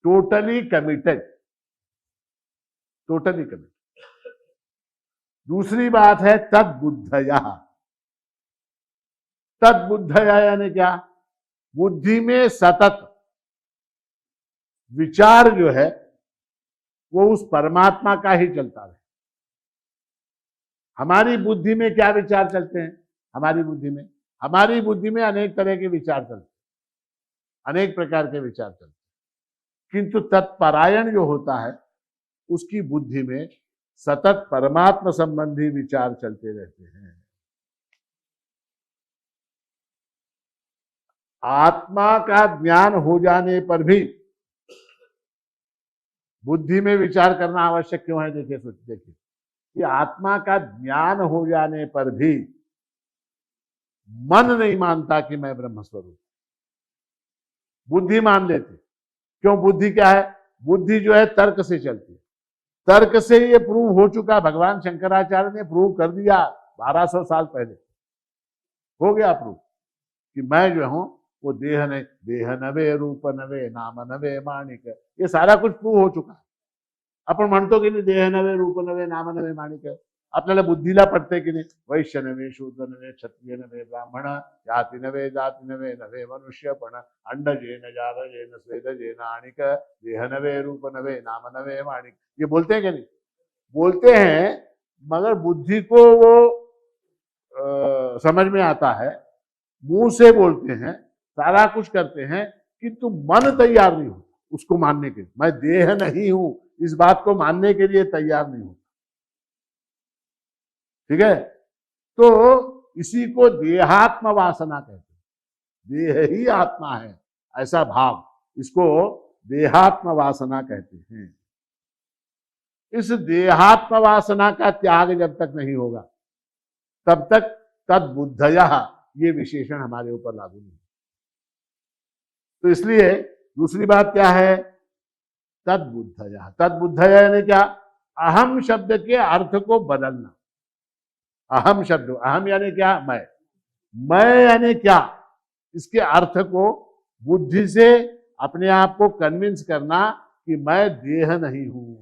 टोटली कमिटेड, टोटली कमिटेड। दूसरी बात है तद्बुद्धया, तद्बुद्धया यानी क्या, बुद्धि में सतत विचार जो है वो उस परमात्मा का ही चलता रहे। हमारी बुद्धि में क्या विचार चलते हैं, हमारी बुद्धि में अनेक तरह के विचार चलते हैं, अनेक प्रकार के विचार चलते हैं, किंतु तत्परायण जो होता है उसकी बुद्धि में सतत परमात्मा संबंधी विचार चलते रहते हैं। आत्मा का ज्ञान हो जाने पर भी बुद्धि में विचार करना आवश्यक क्यों है? देखिए कि आत्मा का ज्ञान हो जाने पर भी मन नहीं मानता कि मैं ब्रह्म स्वरूप, बुद्धि मान लेती। क्यों? बुद्धि क्या है? बुद्धि जो है तर्क से चलती है, तर्क से ये प्रूव हो चुका, भगवान शंकराचार्य ने प्रूव कर दिया 1200 साल पहले, हो गया प्रूव कि मैं जो हूं वो देह नहीं, देह नवे, रूप नवे, नाम नवे, माणिक, ये सारा कुछ प्रूव हो चुका है। आपण म्हणतो की नाही देह नवे, रूप नवे, नाम नवे, माणिक, आपल्याला बुद्धीला पडते की नाही, वैश्य नवे, शूद्र नवे, क्षत्रिय नवे, ब्राह्मण, जाती नवे, जाती नवे, नवे मनुष्यपण, अंडजेन जारजेन स्वेदजेन आणिक, देह नवे, रूप नवे, नाम नवे, माणिक, ये बोलते हैं कि नहीं? बोलते हैं, मगर बुद्धि को वो समझ में आता है, मुंह से बोलते हैं, सारा कुछ करते हैं, किंतु मन तैयार नहीं होता उसको मानने के लिए, मैं देह नहीं हूं इस बात को मानने के लिए तैयार नहीं होता। ठीक है, तो इसी को देहात्म वासना कहते हैं, देह ही आत्मा है ऐसा भाव, इसको देहात्म वासना कहते हैं। इस देहात्म वासना का त्याग जब तक नहीं होगा तब तक तद्बुद्धया ये विशेषण हमारे ऊपर लागू नहीं। तो इसलिए दूसरी बात क्या है? तद्बुद्धया, तद्बुद्धया यानी क्या? अहम शब्द के अर्थ को बदलना। अहम शब्द, अहम यानी क्या? मैं यानी क्या, इसके अर्थ को बुद्धि से अपने आप को कन्विंस करना कि मैं देह नहीं हूं,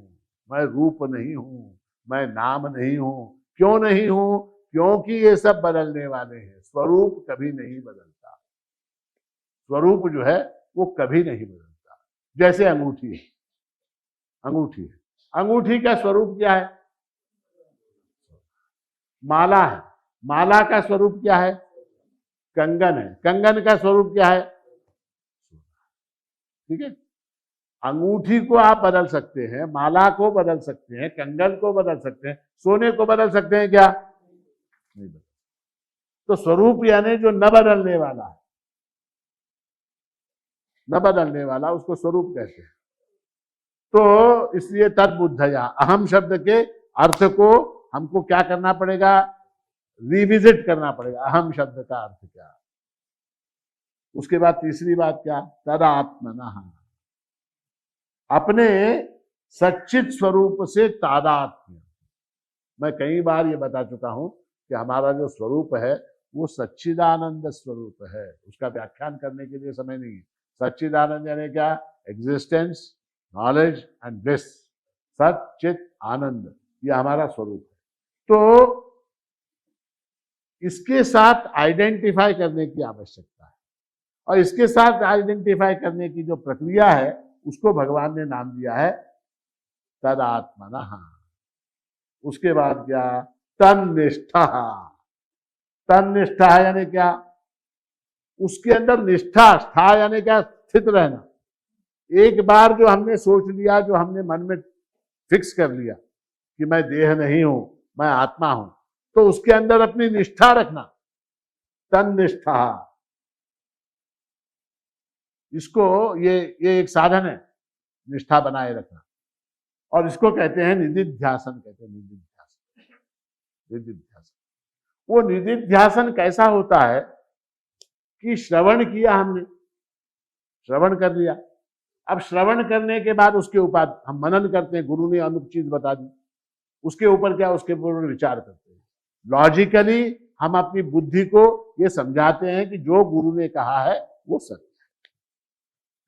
मैं रूप नहीं हूं, मैं नाम नहीं हूं। क्यों नहीं हूं? क्योंकि ये सब बदलने वाले हैं, स्वरूप कभी नहीं बदलता, स्वरूप जो है वो कभी नहीं बदलता। जैसे अंगूठी है, अंगूठी है, अंगूठी का स्वरूप क्या है? माला है, माला का स्वरूप क्या है? कंगन है, कंगन का स्वरूप क्या है? ठीक है, अंगूठी को आप बदल सकते हैं, माला को बदल सकते हैं, कंगन को बदल सकते हैं, सोने को बदल सकते हैं क्या? नहीं बदल। तो स्वरूप यानी जो न बदलने वाला है, न बदलने वाला, उसको स्वरूप कहते हैं। तो इसलिए तद्बुद्धया, अहम शब्द के अर्थ को हमको क्या करना पड़ेगा? रिविजिट करना पड़ेगा, अहम शब्द का अर्थ क्या। उसके बाद तीसरी बात क्या? तदात्मनः, अपने सच्चित स्वरूप से तादात्म्य। मैं कई बार ये बता चुका हूं कि हमारा जो स्वरूप है वो सच्चिदानंद स्वरूप है, उसका व्याख्यान करने के लिए समय नहीं है। सच्चिदानंद यानी क्या? एग्जिस्टेंस, नॉलेज एंड ब्लिस, सच्चित आनंद, ये हमारा स्वरूप है। तो इसके साथ आइडेंटिफाई करने की आवश्यकता है। और इसके साथ आइडेंटिफाई करने की जो प्रक्रिया है उसको भगवान ने नाम दिया है तदात्मनः। उसके बाद क्या, तन्निष्ठा। तन्निष्ठा यानी क्या, उसके अंदर निष्ठा, स्था यानी क्या, स्थित रहना। एक बार जो हमने सोच लिया, जो हमने मन में फिक्स कर लिया कि मैं देह नहीं हूं, मैं आत्मा हूं, तो उसके अंदर अपनी निष्ठा रखना, तन्निष्ठा। इसको ये एक साधन है निष्ठा बनाए रखना, और इसको कहते हैं निधिध्यासन, कहते हैं निधिध्यासन। निधिध्यासन, वो निधिध्यासन कैसा होता है कि श्रवण किया हमने, श्रवण कर लिया, अब श्रवण करने के बाद उसके ऊपर हम मनन करते हैं, गुरु ने अमुक चीज बता दी, उसके ऊपर क्या, उसके ऊपर विचार करते हैं। लॉजिकली हम अपनी बुद्धि को ये समझाते हैं कि जो गुरु ने कहा है वो सत्य है,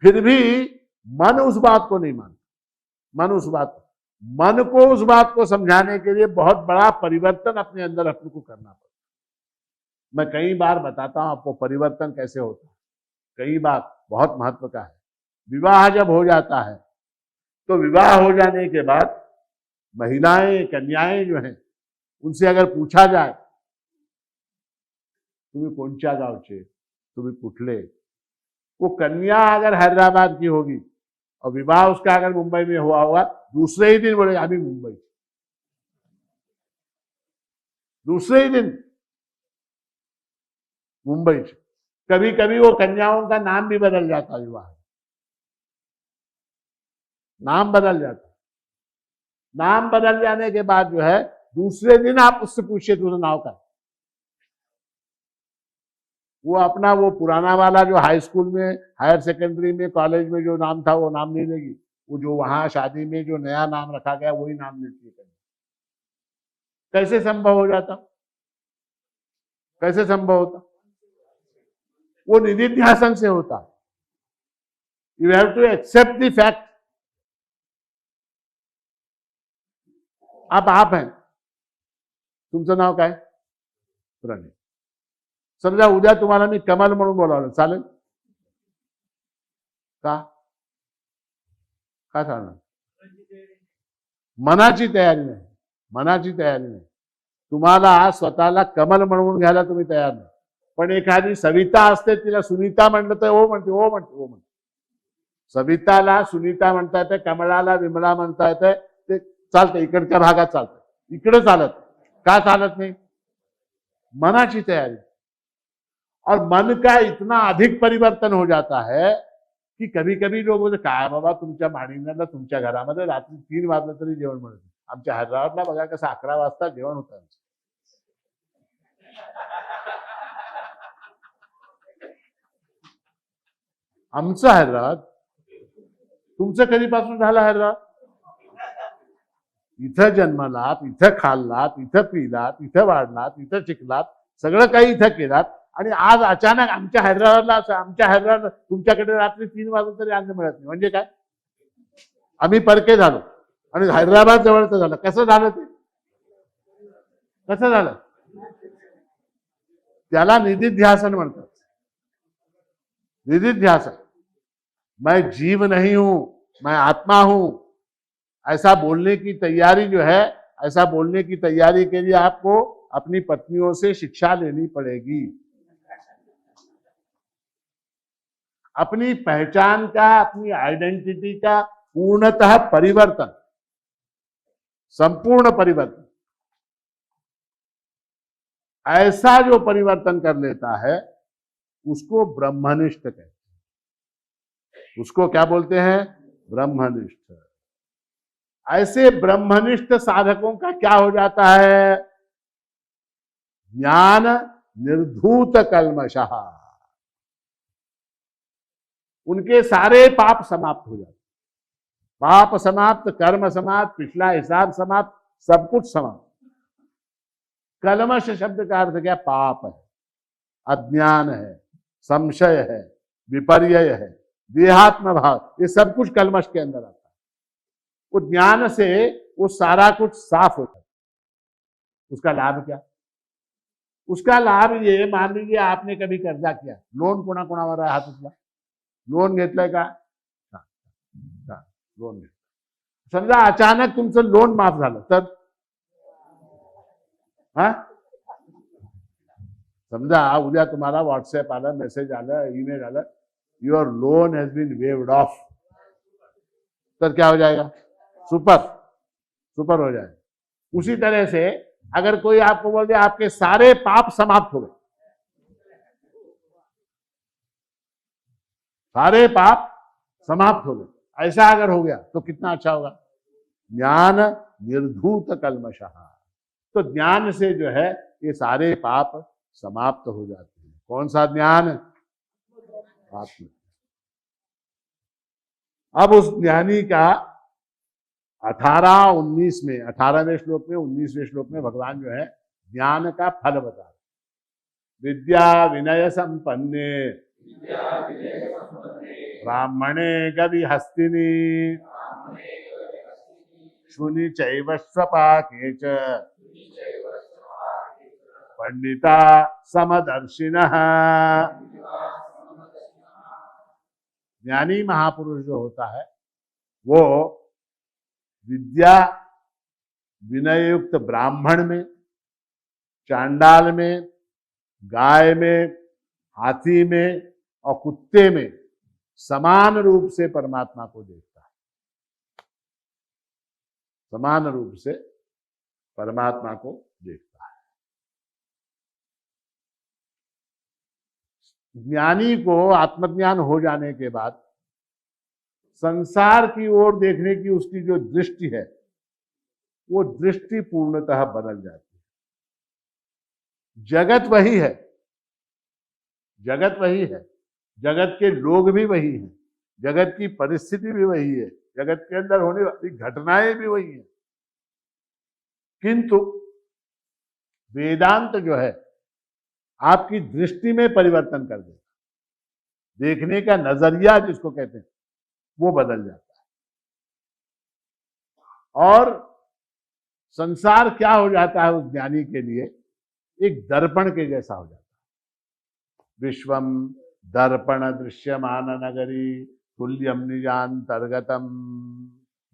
फिर भी मन उस बात को नहीं मानता। मन को उस बात को समझाने के लिए बहुत बड़ा परिवर्तन अपने अंदर अपने को करना पड़ता है। मैं कई बार बताता हूं आपको परिवर्तन कैसे होता है, कई बार बहुत महत्व का है। विवाह जब हो जाता है तो विवाह हो जाने के बाद महिलाएं, कन्याएं जो हैं, उनसे अगर पूछा जाए तुम्हें कोणच्या गावचे, तुम्हें कुठले, वो कन्या अगर हैदराबाद की होगी और विवाह उसका अगर मुंबई में हुआ होगा, दूसरे ही दिन बोलेगा अभी मुंबई, दूसरे ही दिन मुंबई। कभी कभी वो कन्याओं का नाम भी बदल जाता, विवाह नाम बदल जाता। नाम बदल जाने के बाद जो है दूसरे दिन आप उससे पूछिए तुझे नाव का, वो अपना वो पुराना वाला जो हाई स्कूल में, हायर सेकेंडरी में, कॉलेज में जो नाम था वो नाम नहीं लेगी, वो जो वहां शादी में जो नया नाम रखा गया वही नाम लेती है। कैसे संभव हो जाता, कैसे संभव होता, वो निधिध्यासन से होता। You have to accept the fact. आप हैं, तुमचं नाव काय, प्रणय, समजा उद्या तुम्हाला मी कमल म्हणून बोलावलं, चालेल का, का चालणार, मनाची तयारी नाही, मनाची तयारी नाही। तुम्हाला स्वतःला कमल म्हणून घ्यायला तुम्ही तयार नाही, पण एखादी सविता असते, तिला सुनीता म्हणलं तर हो म्हणते, हो म्हणते, हो म्हणते। सविताला सुनीता म्हणता येते, कमळाला विमला म्हणता येते, ते चालतं, इकडच्या भागात चालतं, इकडे चालत का चालत नाही, मनाची तयारी। और मन का इतना अधिक परिवर्तन हो जाता है की कभी कभी लोग बोलते काय बाबा तुमच्या माणिंगाला तुमच्या घरामध्ये रात्री 3 वाजता तरी जेवण मिळत, आमच्या हैदराबादला बघा कसं 11 वाजता जेवण होतं। आमचं हैदराबाद, तुमचं कधीपासून झालं हैदराबाद, इथं जन्मलात, इथं खाल्लात, इथं पिलात, इथं वाढलात, इथं शिकलात, सगळं काही इथं केलात, आणि आज अचानक आमच्या हैदराबाद तुमच्याकडे रात्री 3 वाजता तरी अन्न मिळत नाही, म्हणजे काय, आम्ही परके झालो आणि हैदराबाद जवळचं झालं। कसं झालं ते, कसं झालं, त्याला निधिध्यासन म्हणतात, निधिध्यासन। मैं जीव नहीं हूं, मैं आत्मा हूं, ऐसा बोलने की तैयारी जो है, ऐसा बोलने की तैयारी के लिए आपको अपनी पत्नियों से शिक्षा लेनी पड़ेगी। अपनी पहचान का, अपनी आइडेंटिटी का पूर्णतः परिवर्तन, संपूर्ण परिवर्तन, ऐसा जो परिवर्तन कर लेता है उसको ब्रह्मनिष्ठ कहते हैं। उसको क्या बोलते हैं, ब्रह्मनिष्ठ। ऐसे ब्रह्मनिष्ठ साधकों का क्या हो जाता है, ज्ञान निर्धूत कल्मषः, उनके सारे पाप समाप्त हो जाते, पाप समाप्त, कर्म समाप्त, पिछला हिसाब समाप्त, सब कुछ समाप्त। कल्मष शब्द का अर्थ क्या, पाप है, अज्ञान है, संशय है, विपर्य है, देहात्म भाव, ये सब कुछ कल्मष के अंदर आता है। वो ज्ञान से वो सारा कुछ साफ होता है। उसका लाभ क्या, उसका लाभ ये, मान लीजिए आपने कभी कर्जा किया, लोन कोणा कोणावर आहे हात उचला, लोन घेतलंय का? लोन घेतलं. समजा अचानक तुमचं लोन माफ झालं तर, हा, समजा उद्या तुम्हाला व्हॉट्सअप आलं, मेसेज आलं, ईमेल आलं, your loan has been waived off, तर क्या हो जाएगा? सुपर सुपर हो जाएगा. उसी तरह से अगर कोई आपको बोल दे आपके सारे पाप समाप्त हो गए, सारे पाप समाप्त हो गए, ऐसा अगर हो गया तो कितना अच्छा होगा. ज्ञान निर्धूत कल्मषः, तो ज्ञान से जो है ये सारे पाप समाप्त हो जाते हैं. कौन सा ज्ञान? आत्म. अब उस ज्ञानी का 18-19 में, 18वें श्लोक में, 19वें श्लोक में भगवान जो है ज्ञान का फल बता रहे. विद्या विनय संपन्ने ब्राह्मणे गविहस्तिनि शुनि चैव स्वपाके च पंडिता समदर्शिनः. ज्ञानी महापुरुष जो होता है वो विद्या विनय युक्त ब्राह्मण में, चांडाल में, गाय में, हाथी में और कुत्ते में समान रूप से परमात्मा को देखता है. समान रूप से परमात्मा को देखता है. ज्ञानी को आत्मज्ञान हो जाने के बाद संसार की ओर देखने की उसकी जो दृष्टि है वो दृष्टि पूर्णतः बदल जाती है. जगत वही है, जगत वही है, जगत के लोग भी वही हैं, जगत की परिस्थिति भी वही है, जगत के अंदर होने वाली घटनाएं भी वही हैं, किंतु वेदांत जो है आपकी दृष्टि में परिवर्तन कर देता. देखने का नजरिया जिसको कहते हैं वो बदल जाता है. और संसार क्या हो जाता है उस ज्ञानी के लिए? एक दर्पण के जैसा हो जाता है. विश्वम दर्पण दृश्यमान नगरी तुल्यम निजांतर्गतम,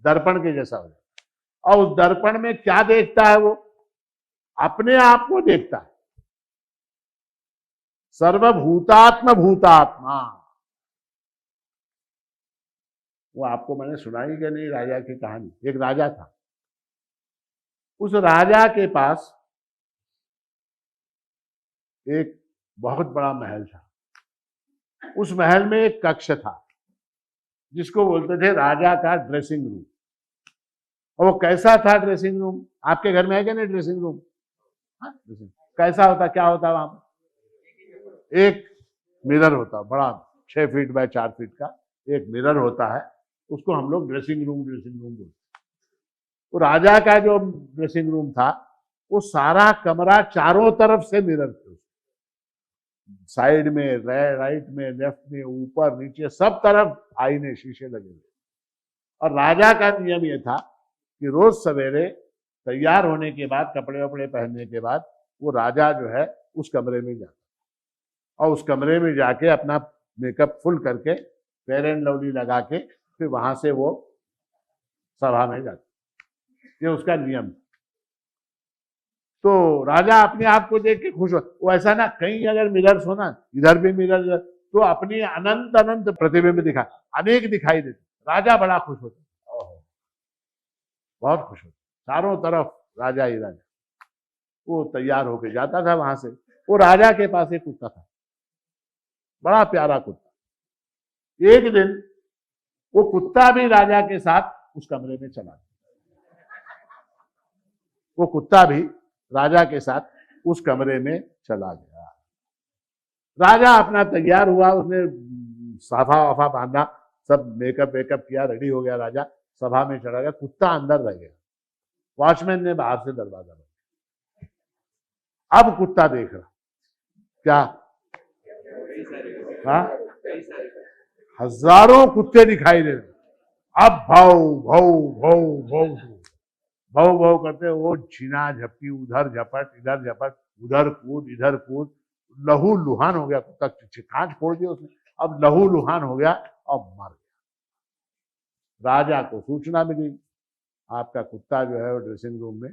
दर्पण के जैसा हो जाता है. और उस दर्पण में क्या देखता है वो? अपने आप को देखता है. सर्वभूतात्म भूतात्मा, वो आपको मैंने सुनाई कि नहीं राजा की कहानी. एक राजा था, उस राजा के पास एक बहुत बड़ा महल था. उस महल में एक कक्ष था जिसको बोलते थे राजा का ड्रेसिंग रूम. और वो कैसा था ड्रेसिंग रूम? आपके घर में है क्या नहीं ड्रेसिंग रूम? कैसा होता, क्या होता वहां पर? एक मिरर होता बड़ा, 6 फीट बाय 4 फीट का एक मिरर होता है, उसको हम लोग ड्रेसिंग रूम बोलते हैं. तो राजा का जो ड्रेसिंग रूम था वो सारा कमरा चारों तरफ से मिरर थे. साइड में, राइट में, लेफ्ट में, ऊपर नीचे सब तरफ आईने, शीशे लगे हुए. और राजा का नियम ये था कि रोज सवेरे तैयार होने के बाद, कपड़े वपड़े पहनने के बाद, वो राजा जो है उस कमरे में जाता और उस कमरे में जाके अपना मेकअप फुल करके, फेयर एंड लवली लगा के, फिर वहां से वो सभा में जाता. ये उसका नियम. तो राजा अपने आप को देख के खुश हो. वो ऐसा ना, कहीं अगर मिरर्स हो ना, इधर भी मिरर, तो अपनी अनंत अनंत प्रतिबिंब अनेक दिखाई देते. राजा बड़ा खुश होता, बहुत खुश होता. चारों तरफ राजा ही राजा. वो तैयार होके जाता था वहां से. वो राजा के पास एक कुत्ता था, बड़ा प्यारा कुत्ता. एक दिन वो कुत्ता भी राजा के साथ उस कमरे में चला गया. वो कुत्ता भी राजा के साथ उस कमरे में चला गया. राजा अपना तैयार हुआ, उसने साफा वाफा बांधा, सब मेकअप वेकअप किया, रेडी हो गया. राजा सभा में चला गया, कुत्ता अंदर रह गया. वॉचमैन ने बाहर से दरवाजा बंद. अब कुत्ता देख रहा, क्या? हाँ, हजारों कुत्ते दिखाई दे रहे. अब भाव भाव भाव भाव भाव भाव करते वो झीना झपटी, उधर झपट इधर झपट, उधर कूद इधर कूद, लहू लुहान हो गया, कुत्ता कांच फोड़ दिया उसने, अब लहू लुहान हो गया और मर गया। राजा को सूचना मिली, आपका कुत्ता जो है वो ड्रेसिंग रूम में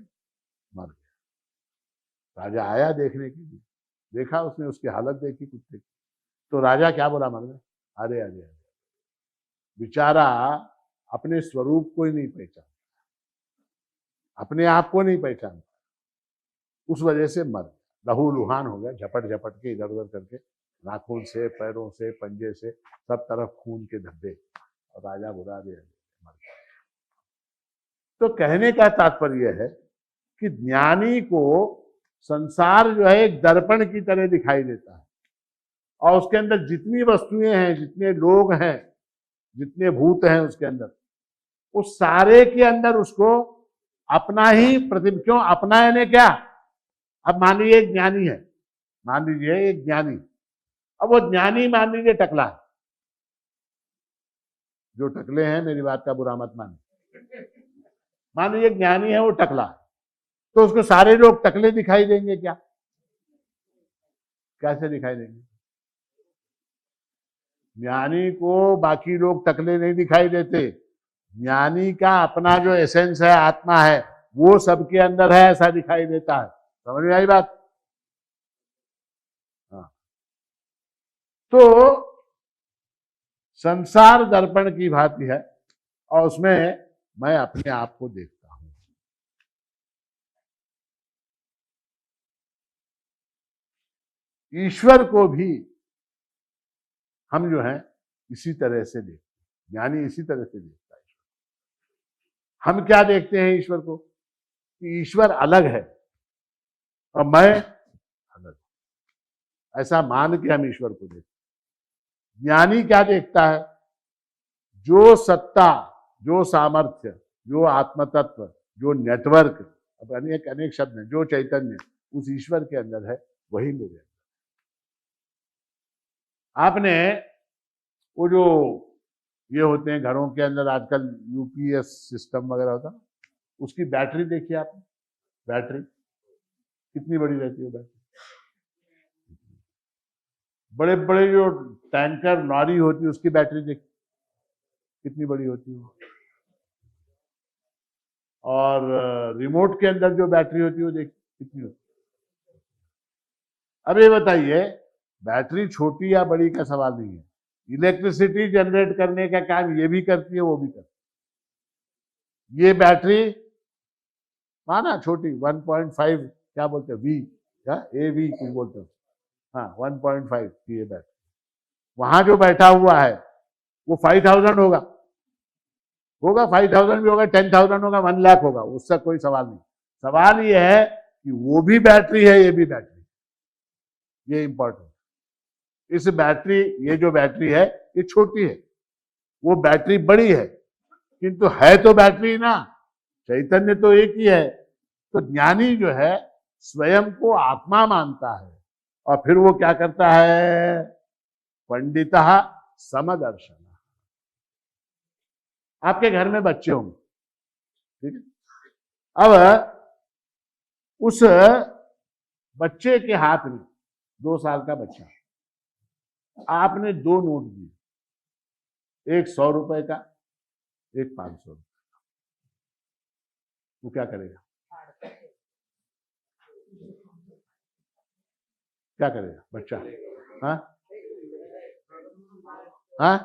मर गया। राजा आया देखने के लिए, देखा उसने, उसकी हालत देखी कुत्ते की, तो राजा क्या बोला, मर गया। अरे अरे अरे, बेचारा अपने स्वरूप को ही नहीं पहचानता, अपने आप को नहीं पहचानता, उस वजह से मर गया, लहू लुहान हो गया, झपट झपट के इधर उधर करके, नाखून से, पैरों से, पंजे से, सब तरफ खून के धब्बे, और राजा बुरा दे मर गया। तो कहने का तात्पर्य है कि ज्ञानी को संसार जो है एक दर्पण की तरह दिखाई देता है, और उसके अंदर जितनी वस्तुएं हैं, जितने लोग हैं, जितने भूत हैं उसके अंदर, उस सारे के अंदर उसको अपना ही प्रतिबिंब, क्यों अपना यानी क्या, अब मान लीजिए एक ज्ञानी है, मान लीजिए एक ज्ञानी, अब वो ज्ञानी मान लीजिए टकला है, जो टकले हैं मेरी बात का बुरा मत मानिए, मान लीजिए ज्ञानी है वो टकला है, तो उसको सारे लोग टकले दिखाई देंगे क्या, कैसे दिखाई देंगे? ज्ञानी को बाकी लोग टकले नहीं दिखाई देते, ज्ञानी का अपना जो एसेंस है, आत्मा है, वो सबके अंदर है, ऐसा दिखाई देता है। समझ में आई बात? हाँ। तो संसार दर्पण की भांति है, और उसमें मैं अपने आप को देखता हूं। ईश्वर को भी हम जो है इसी तरह से देखते हैं, ज्ञानी इसी तरह से देखता है। हम क्या देखते हैं ईश्वर को, कि ईश्वर अलग है और मैं अलग, ऐसा मान के हम ईश्वर को देखते हैं। ज्ञानी क्या देखता है, जो सत्ता, जो सामर्थ्य, जो आत्मतत्व, जो नेटवर्क, अब अनेक अनेक शब्द हैं, जो चैतन्य उस ईश्वर के अंदर है, वही मेरे अंदर। आपने वो जो ये होते हैं घरों के अंदर आजकल यूपीएस सिस्टम वगैरह होता है, उसकी बैटरी देखिए आपने, बैटरी कितनी बड़ी रहती है बैटरी, बड़े बड़े जो टैंकर लॉरी होती है उसकी बैटरी देखिए कितनी बड़ी होती है, और रिमोट के अंदर जो बैटरी होती है वो देखिए कितनी होती है। अब ये बताइए, बैटरी छोटी या बड़ी का सवाल नहीं है, इलेक्ट्रिसिटी जनरेट करने का काम ये भी करती है, वो भी करती है। ये बैटरी माना छोटी 1.5 क्या बोलते हैं, वी या ए वी कुछ बोलते हैं, हाँ 1.5 की ये बैटरी, वहां जो बैठा हुआ है वो 5000 होगा, 5000 भी होगा, 10,000 होगा, 1 लाख होगा, उसका कोई सवाल नहीं। सवाल ये है कि वो भी बैटरी है, ये भी बैटरी, ये इंपॉर्टेंट। इस बैटरी, ये जो बैटरी है ये छोटी है, वो बैटरी बड़ी है, किंतु है तो बैटरी ना, चैतन्य तो एक ही है। तो ज्ञानी जो है स्वयं को आत्मा मानता है, और फिर वो क्या करता है, पंडितः समदर्शन। आपके घर में बच्चे होंगे, ठीक है, अब उस बच्चे के हाथ में, 2 साल का बच्चा, आपने 2 नोट दिए, एक 100 रुपए का, एक 500 रुपए का, वो क्या करेगा, क्या करेगा बच्चा? हाँ हाँ,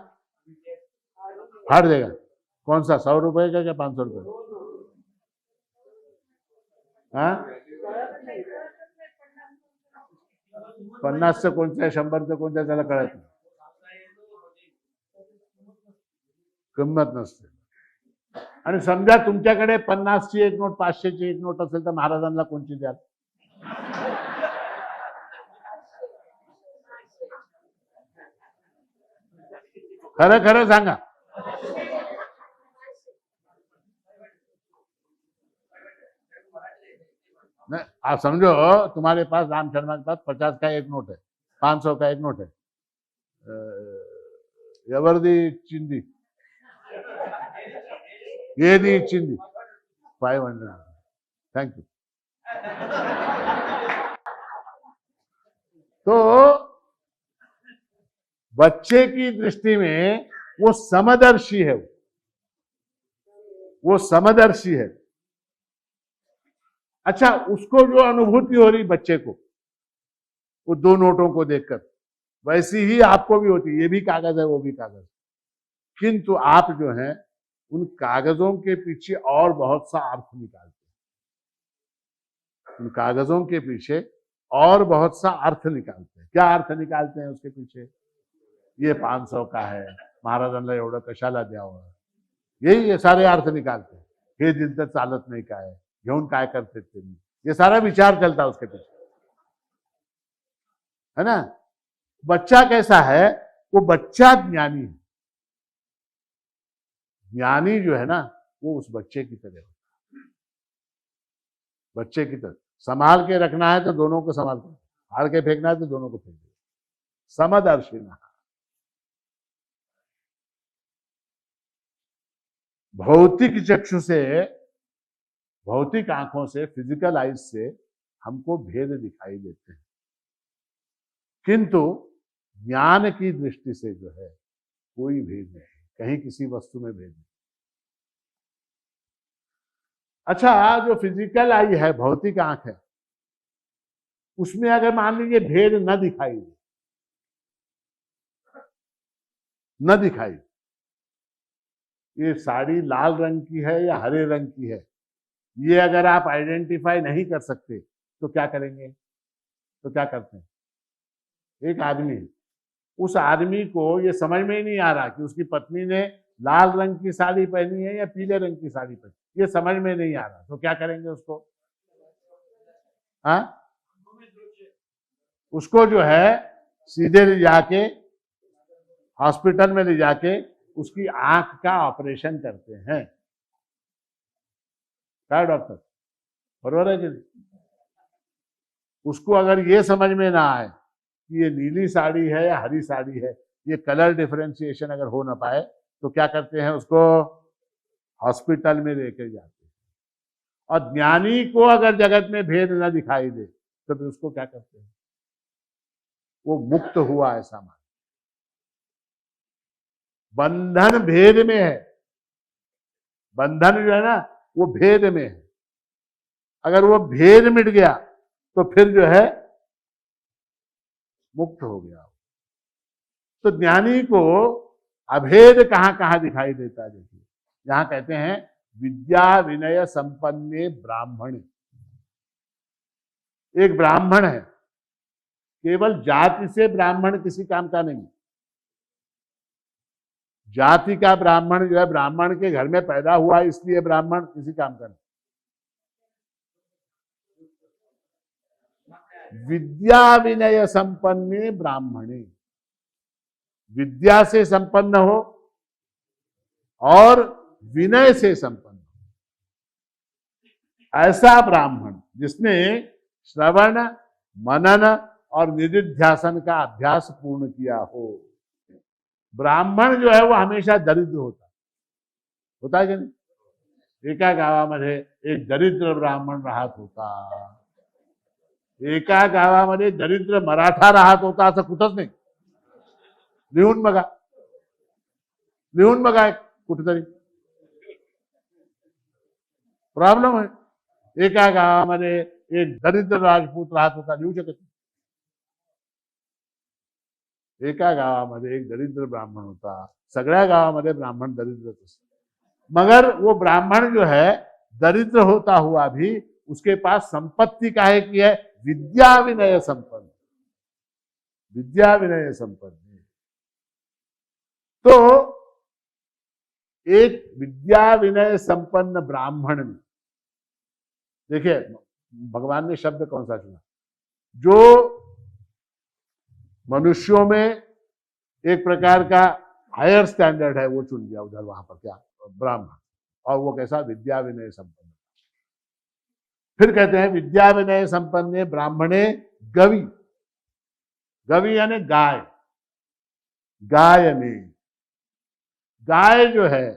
फाड़ देगा। कौन सा, 100 रुपए का क्या 500 रुपए का? हाँ, 50 कोणत्या 100 कोणत्या, त्याला कळत नाही, किंमत नसते। आणि समजा तुमच्याकडे 50 ची एक नोट, 500 ची एक नोट असेल तर महाराजांना कोणती द्याल? खरं खरं सांगा। आप समझो तुम्हारे पास, राम शर्मा के पास 50 का एक नोट है, 500 का एक नोट है, एवरदी चिंदी, ఏది ఇచ్చింది 500, थैंक यू। तो बच्चे की दृष्टि में वो समदर्शी है, वो समदर्शी है। अच्छा, उसको जो अनुभूति हो रही बच्चे को वो दो नोटों को देखकर, वैसी ही आपको भी होती है। ये भी कागज है, वो भी कागज, किंतु आप जो है उन कागजों के पीछे और बहुत सा अर्थ निकालते हैं। उन कागजों के पीछे और बहुत सा अर्थ निकालते हैं। क्या अर्थ निकालते हैं उसके पीछे? ये 500 का है, महाराजांना एवढं कशाला द्यावं, यही ये सारे अर्थ निकालते हैं। हे दिल तर चालत नाही काय, घेऊन काय करते तुम्ही, ये सारा विचार चलता उसके पीछे, है ना। बच्चा कैसा है? वो बच्चा ज्ञानी है। ज्ञानी जो है ना वो उस बच्चे की तरह होता है। बच्चे की तरह संभाल के रखना है तो दोनों को संभाल के, हार के फेंकना है तो दोनों को फेंक दो। समदर्शिना, भौतिक चक्षु से, भौतिक आंखों से, फिजिकल आइज से हमको भेद दिखाई देते हैं, किंतु ज्ञान की दृष्टि से जो है कोई भेद नहीं, कहीं किसी वस्तु में भेद नहीं। अच्छा, जो फिजिकल आई है, भौतिक आंख है, उसमें अगर मान लीजिए भेद न दिखाई दे, न दिखाई, ये साड़ी लाल रंग की है या हरे रंग की है, ये अगर आप आइडेंटिफाई नहीं कर सकते तो क्या करेंगे? तो क्या करते हैं? एक आदमी, उस आदमी को ये समझ में ही नहीं आ रहा कि उसकी पत्नी ने लाल रंग की साड़ी पहनी है या पीले रंग की साड़ी पहनी, ये समझ में नहीं आ रहा, तो क्या करेंगे उसको? हाँ, उसको जो है सीधे ले जाके हॉस्पिटल में ले जाके उसकी आंख का ऑपरेशन करते हैं। क्या डॉक्टर, बरोबर है कि नहीं? उसको अगर ये समझ में ना आए कि ये नीली साड़ी है या हरी साड़ी है, ये कलर डिफरेंशिएशन अगर हो ना पाए, तो क्या करते हैं? उसको हॉस्पिटल में लेकर जाते हैं। और ज्ञानी को अगर जगत में भेद न दिखाई दे तो फिर उसको क्या करते हैं? वो मुक्त हुआ ऐसा मान। बंधन भेद में है, बंधन जो है ना वो भेद में है। अगर वो भेद मिट गया तो फिर जो है मुक्त हो गया। तो ज्ञानी को अभेद कहां कहां दिखाई देता है? देखिए, यहां कहते हैं विद्या विनय संपन्ने ब्राह्मण। एक ब्राह्मण है, केवल जाति से ब्राह्मण किसी काम का नहीं। जाति का ब्राह्मण जो है, ब्राह्मण के घर में पैदा हुआ इसलिए ब्राह्मण किसी काम का नहीं। विद्या विनय संपन्ने ब्राह्मणे, विद्या से संपन्न हो और विनय से संपन्न हो, ऐसा ब्राह्मण जिसने श्रवण मनन और निधिध्यासन का अभ्यास पूर्ण किया हो। ब्राह्मण जो है वो हमेशा दरिद्र होता है कि नहीं? एका गावामध्ये एक दरिद्र ब्राह्मण राहत होता, एका गावामध्ये दरिद्र मराठा राहत होता, असं कुठंच नाही। लिहून बघा, लिहून बघा कुठेतरी। प्रॉब्लेम आहे, एका गावामध्ये एक दरिद्र राजपूत राहत होता, लिहू शकत नाही। एका गावामध्ये एक दरिद्र ब्राह्मण होता, सगळ्या गावामध्ये ब्राह्मण दरिद्रच असतात, मगर वो ब्राह्मण जो है दरिद्र होता हुआ भी उसके पास संपत्ति काहे की है? विद्या विनय संपन्न, विद्या विनय संपन्न। तो एक विद्या विनय संपन्न ब्राह्मण में, देखिए भगवान ने शब्द कौन सा चुना? जो मनुष्यों में एक प्रकार का हायर स्टैंडर्ड है वो चुन लिया उधर, वहां पर क्या? ब्राह्मण। और वो कैसा? विद्या विनय संपन्न। फिर कहते हैं विद्या विनय संपन्न ब्राह्मणे गवि, गवि यानी गाय, गाय में, गाय जो है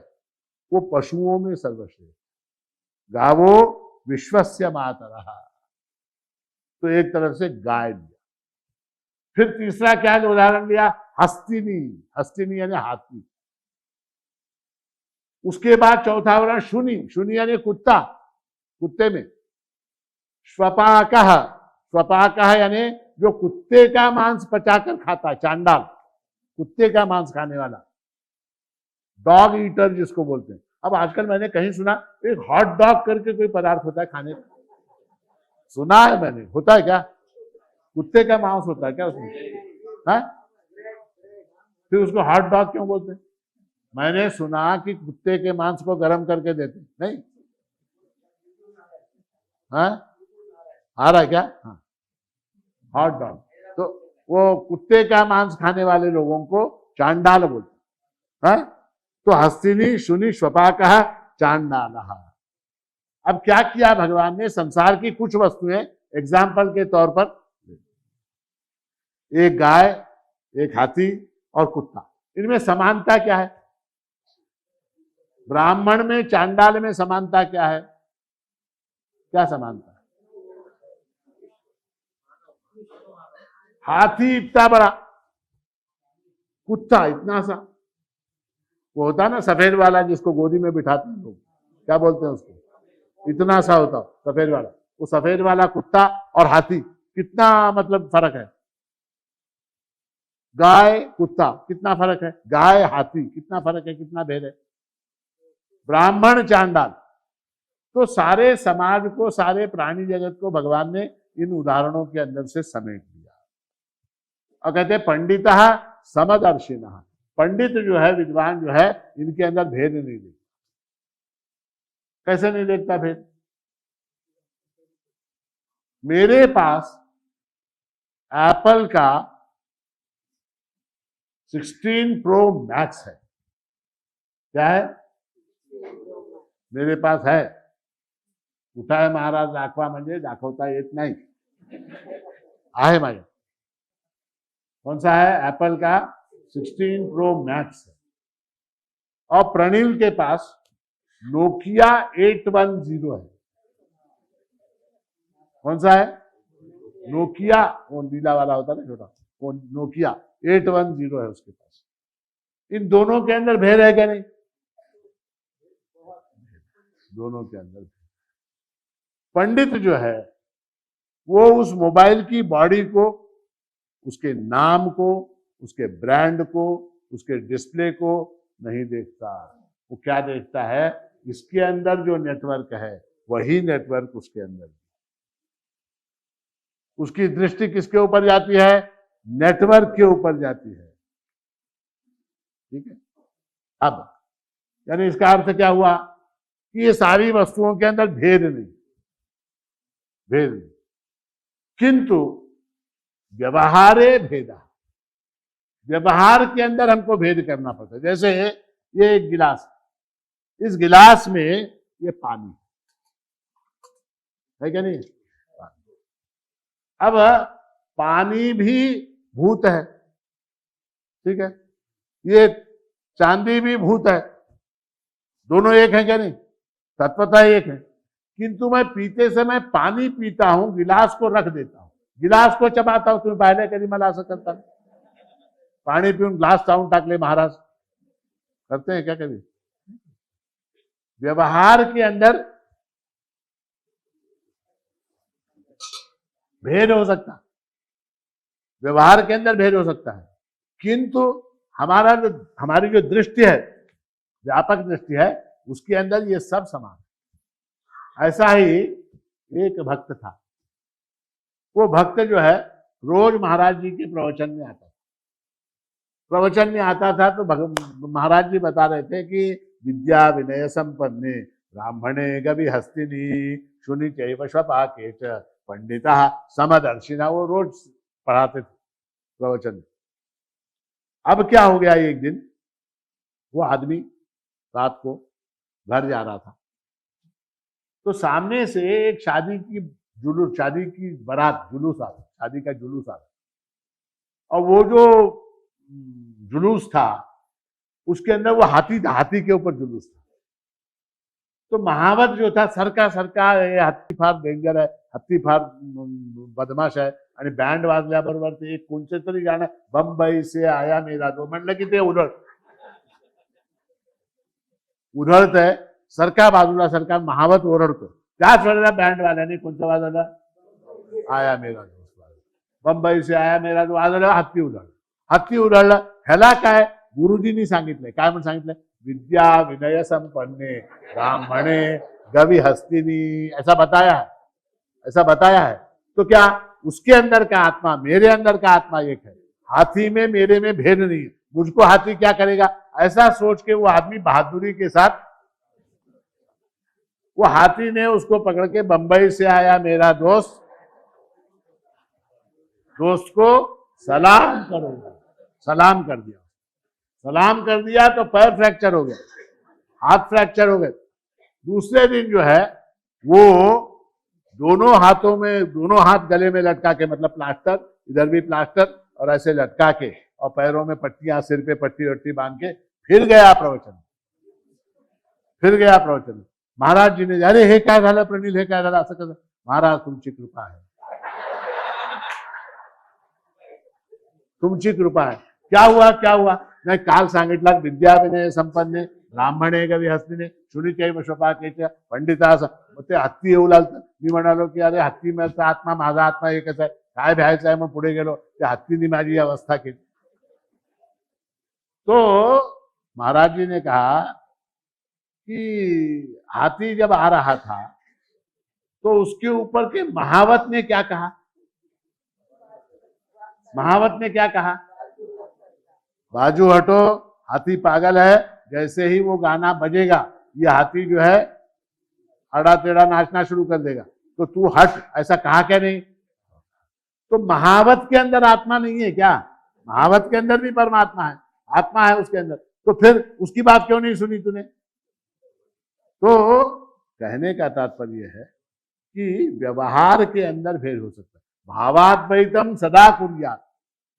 वो पशुओं में सर्वश्रेष्ठ, गावो विश्वस्य मातरः, तो एक तरफ से गाय दिया। फिर तीसरा क्या उदाहरण लिया, हस्तिनी, हस्तिनी यानी हाथी। उसके बाद चौथा उदाहरण शुनि, शुनि यानी कुत्ता, कुत्ते में। श्वपाकः, श्वपाकः यानी जो कुत्ते का मांस पचाकर खाता, चांडाल, कुत्ते का मांस खाने वाला, डॉग ईटर जिसको बोलते हैं। अब आजकल मैंने कहीं सुना एक हॉट डॉग करके कोई पदार्थ होता है खाने का, सुना है मैंने, होता है क्या? कुत्ते का मांस होता है क्या उसमें? है? फिर उसको हॉट डॉग क्यों बोलते हैं? मैंने सुना कि कुत्ते के मांस को गर्म करके देते, नहीं? हाँ, आ रहा है क्या? हाँ, हॉट डॉग। तो वो कुत्ते का मांस खाने वाले लोगों को चांडाल बोलते हैं। तो हस्तिनी, शुनि, श्वपाकः, चांडालः। अब क्या किया भगवान ने, संसार की कुछ वस्तुएं एग्जाम्पल के तौर पर, एक गाय, एक हाथी और कुत्ता, इनमें समानता क्या है? ब्राह्मण में चांडाल में समानता क्या है? क्या समानता है? हाथी इतना बड़ा, कुत्ता इतना सा। वो होता ना सफेद वाला जिसको गोदी में बिठाते हैं लोग, क्या बोलते हैं उसको, इतना सा होता सफेद वाला। वो सफेद वाला कुत्ता और हाथी कितना मतलब फर्क है? गाय कुत्ता कितना फर्क है? गाय हाथी कितना फर्क है? कितना भेद है? ब्राह्मण चांडाल। तो सारे समाज को, सारे प्राणी जगत को भगवान ने इन उदाहरणों के अंदर से समेट दिया। और कहते हैं पंडितः समदर्शिनः, पंडित जो है, विद्वान जो है, इनके अंदर भेद नहीं देखता। कैसे नहीं देखता भेद? मेरे पास एप्पल का 16 प्रो मैक्स है, क्या है? मेरे पास है, उठाय महाराज दाखवा म्हणजे दाखवता येत नाही, आहे माझ्या। कौन सा है? एप्पल का 16 प्रो मैक्स है। और प्रणील के पास नोकिया 810 है। कौन सा है? नोकिया, वो नीला वाला होता है ना छोटा, वो नोकिया 810 है उसके पास। इन दोनों के अंदर भेद है क्या? नहीं, दोनों के अंदर। पंडित जो है वो उस मोबाइल की बॉडी को, उसके नाम को, उसके ब्रांड को, उसके डिस्प्ले को नहीं देखता। वो क्या देखता है? इसके अंदर जो नेटवर्क है वही नेटवर्क उसके अंदर। उसकी दृष्टि किसके ऊपर जाती है? नेटवर्क के ऊपर जाती है। ठीक है। अब यानी इसका अर्थ क्या हुआ कि ये सारी वस्तुओं के अंदर भेद नहीं, भेद नहीं, किंतु व्यवहारे भेदा, व्यवहार के अंदर हमको भेद करना पड़ता है। जैसे ये एक गिलास, इस गिलास में ये पानी है क्या? नहीं, अब पानी भी भूत है, ठीक है, ये चांदी भी भूत है, दोनों एक है क्या? नहीं, तत्वतः एक है। किंतु मैं पीते समय पानी पीता हूं, गिलास को रख देता हूं, गिलास को चबाता हूं। तुम्हें पाहिलं कधी मला असं करता? पाणी पिऊन ग्लास चावून टाकले महाराज, करते हैं क्या कभी? व्यवहार के अंदर भेद हो सकता है, व्यवहार के अंदर भेद हो सकता है, किंतु हमारी जो दृष्टि है, व्यापक दृष्टि है, उसके अंदर ये सब समान है। ऐसा ही एक भक्त था, वो भक्त जो है रोज महाराज जी के प्रवचन में आता था। प्रवचन में आता था तो महाराज जी बता रहे थे कि विद्या विनय संपन्ने ब्राह्मणे गवि हस्तिनी शुनि चैव श्वपाके च पंडितः समदर्शिनः। वो रोज पढ़ाते थे प्रवचन। अब क्या हो गया, एक दिन वो आदमी रात को घर जा रहा था, तो सामने से एक शादी की बारात, जुलूस आ रहा, शादी का जुलूस आ रहा। और वो जो जुलूस था उसके अंदर वो हाथी के ऊपर जुलूस था। तो महावत जो था सरका हे हत्ती फार डेंजर आहे, हत्ती फार बदमाश आहे, आणि बँड वाजल्याबरोबर ते एक कोणते तरी गाणं बंबई से आया मेरा दो म्हणलं की ते उधळतंय, सरका बाजूला सरका, महावत ओरडतो. त्याच वेळेला बँडवाल्याने कोणतं वाजवलं, आया मेरा दोस्त वाजवलं. बंबई से आया मेरा दो वाजवलं, हत्ती उधळलं. ह्याला काय गुरुजींनी सांगितलंय, काय म्हणून सांगितलंय, विद्या विनय संपन्ने ब्राह्मणे गवि हस्तिनी, ऐसा बताया है. तो क्या उसके अंदर का आत्मा मेरे अंदर का आत्मा एक है, हाथी में मेरे में भेद नहीं है, मुझको हाथी क्या करेगा, ऐसा सोच के वो आदमी बहादुरी के साथ, वो हाथी ने उसको पकड़ के बंबई से आया मेरा दोस्त को सलाम करो, सलाम कर दिया तो पैर फ्रैक्चर हो गया, हाथ फ्रैक्चर हो गए. दूसरे दिन जो है वो दोनों हाथ गले में लटका के, मतलब प्लास्टर, इधर भी प्लास्टर और ऐसे लटका के, और पैरों में पट्टियां, सिर पे पट्टी वट्टी बांध के फिर गया प्रवचन. महाराज जी ने, अरे हे काय झालं प्रणील, हे काय झालं, असं कसं. महाराज तुमची कृपा है, तुमची कृपा है. क्या हुआ, नाही काल सांगितलं, विद्या विनय संपन्ने ब्राह्मणे गवि हस्तिने शुनिचैव स्वपाकेच पंडिता, असं. मग ते हत्ती येऊ लागतं. मी म्हणालो की अरे हत्ती माझा आत्मा, माझा आत्मा एकच आहे, काय भ्यायचं आहे. मग पुढे गेलो, त्या हत्तीने माझी अवस्था केली. तो महाराज जी ने कहा कि हाथी जब आ रहा था तो उसके ऊपर के महावत ने क्या कहा, बाजू हटो, हाथी पागल है. जैसे ही वो गाना बजेगा ये हाथी जो है अड़ा टेढ़ा नाचना शुरू कर देगा, तो तू हट, ऐसा कहा क्या नहीं. तो महावत के अंदर आत्मा नहीं है क्या, महावत के अंदर भी परमात्मा है, आत्मा है उसके अंदर, तो फिर उसकी बात क्यों नहीं सुनी तूने. तो कहने का तात्पर्य है कि व्यवहार के अंदर भेद हो सकता है. भावाद्वैतम सदा कुर्यात्,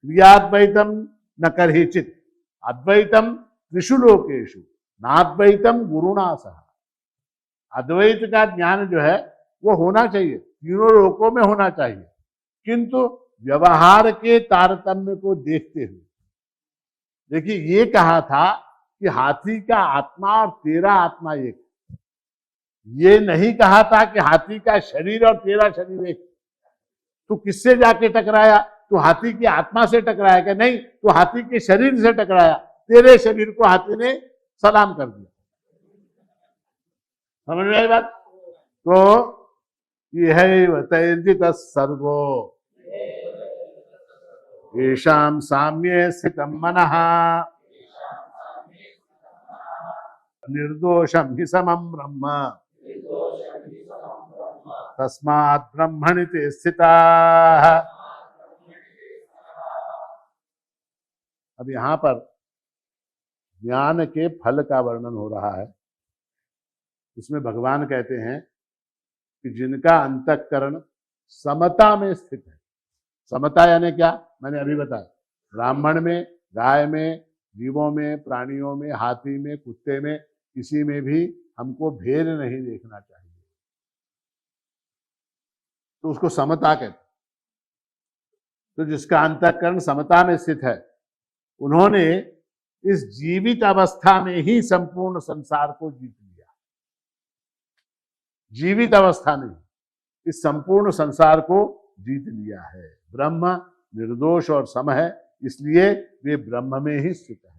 क्रियाद्वैतम न करहिचित्, अद्वैतम त्रिषु लोकेषु नाद्वैतम गुरुणा सह. अद्वैत का ज्ञान जो है वो होना चाहिए, तीनों लोकों में होना चाहिए, किंतु व्यवहार के तारतम्य को देखते हुए. देखिए ये कहा था कि हाथी का आत्मा और तेरा आत्मा एक, ये नहीं कहा था कि हाथी का शरीर और तेरा शरीर एक. तू किससे जाके टकराया, तू हाथी की आत्मा से टकराया क्या, नहीं, तू हाथी के शरीर से टकराया, तेरे शरीर को हाथी ने सलाम कर दिया. समझ में आई बात. तो यह तैर्जित सर्गो येषां साम्ये स्थितं मनः निर्दोषं हि समं ब्रह्म तस्मात् ब्रह्मणि ते स्थिताः. अब यहां पर ज्ञान के फल का वर्णन हो रहा है. उसमें भगवान कहते हैं कि जिनका अंतःकरण समता में स्थित है. समता यानी क्या, मैंने अभी बताया, ब्राह्मण में, गाय में, जीवों में, प्राणियों में, हाथी में, कुत्ते में, किसी में भी हमको भेद नहीं देखना चाहिए, तो उसको समता कहते हैं. तो जिसका अंतःकरण समता में स्थित है, उन्होंने इस जीवित अवस्था में ही संपूर्ण संसार को जीत लिया. जीवित अवस्था में इस संपूर्ण संसार को जीत लिया है. ब्रह्म निर्दोष और सम है, इसलिए वे ब्रह्म में ही स्थित है.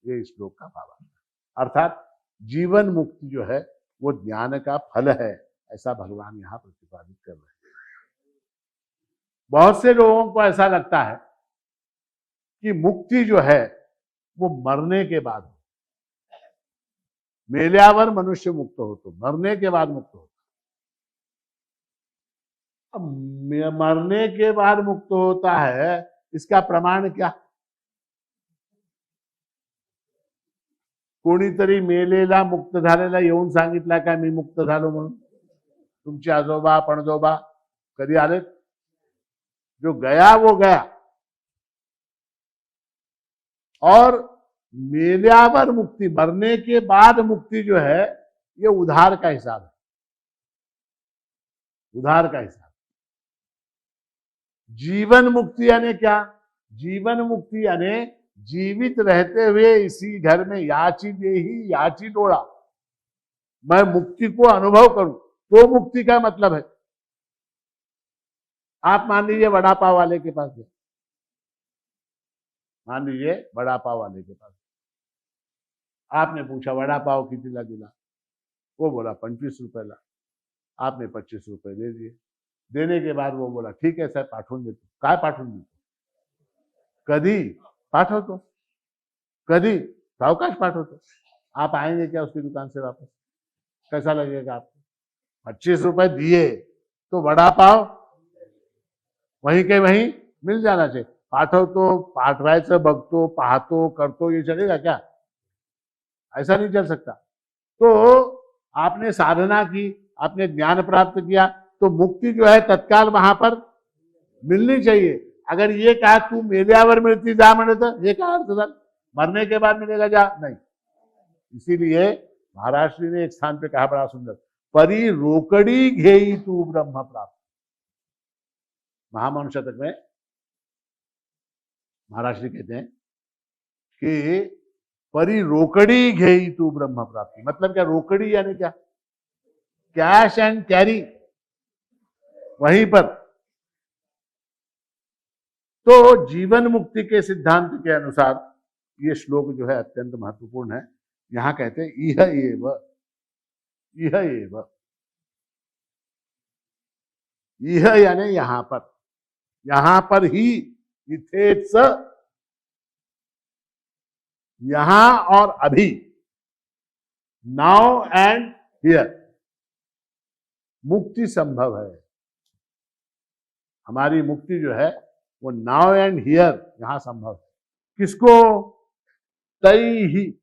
ये इस श्लोक का भावार्थ है. अर्थात जीवन मुक्ति जो है वो ज्ञान का फल है, ऐसा भगवान यहां प्रतिपादित कर रहे हैं. बहुत से लोगों को ऐसा लगता है कि मुक्ति जो है वो मरने के बाद, मेल्यावर मनुष्य मुक्त होतो, मरने के बाद मुक्त होता. अब मरने के बाद मुक्त होता है, इसका प्रमाण क्या. कोणीतरी मेलेला मुक्त झालेला येऊन सांगितला का मी मुक्त झालो म्हणून. तुमचे आजोबा पणजोबा कधी आले. जो गया वो गया. और मेल्यावर मुक्ति, मरने के बाद मुक्ति जो है ये उधार का हिसाब है, उधार का हिसाब। जीवन मुक्ति यानी क्या? जीवन मुक्ति यानी जीवित रहते हुए इसी घर में याची देही याची डोड़ा, मैं मुक्ति को अनुभव करूं, तो मुक्ति का मतलब है। आप मान लीजिए वड़ा पाव वाले के पास गए, मान लीजिए वड़ा पाव वाले के पास, आपने पूछा वड़ा पाव कितना दिला, वो बोला 25 रुपये ला, आपने 25 रुपये दे दिए। देने के बाद वो बोला ठीक है साहेब पाठवून देतो, काय पाठवून देतो, कधी पाठवतो, कधी सावकाश पाठवतो। आप आएंगे क्या उसकी दुकान से वापस? कैसा लगेगा आपको? 25 रुपये दिए तो वड़ा पाव वहीं के वहीं मिल जाना चाहिए। पाठवतो, पाठवायचं बघतो, पाहतो, करतो, ये चलेगा क्या? ऐसा नहीं चल सकता। तो आपने साधना की, आपने ज्ञान प्राप्त किया, तो मुक्ति जो है तत्काल वहां पर मिलनी चाहिए। अगर ये कहा तू मेल्यावर मिळती जा म्हणे तर हे काय अर्थ झाला? मरने के बाद मिलेगा जा? नहीं। इसीलिए महाराज श्री ने एक स्थान पे कहा बड़ा सुंदर, परी रोकड़ी घेई तू ब्रह्म प्राप्त। महामौन शतक में महाराज श्री कहते हैं कि परी रोकड़ी घेई तू ब्रह्म प्राप्ति। मतलब क्या? रोकड़ी यानी क्या? कैश एंड कैरी, वहीं पर। तो जीवन मुक्ति के सिद्धांत के अनुसार ये श्लोक जो है अत्यंत महत्वपूर्ण है। यहां कहते हैं इह एव, इह एव, इह यानी यहां पर ही, इथेत्स यहां और अभी, नाउ एंड हियर मुक्ति संभव है। हमारी मुक्ति जो है वो नाउ एंड हियर यहां संभव है। किसको? तई ही,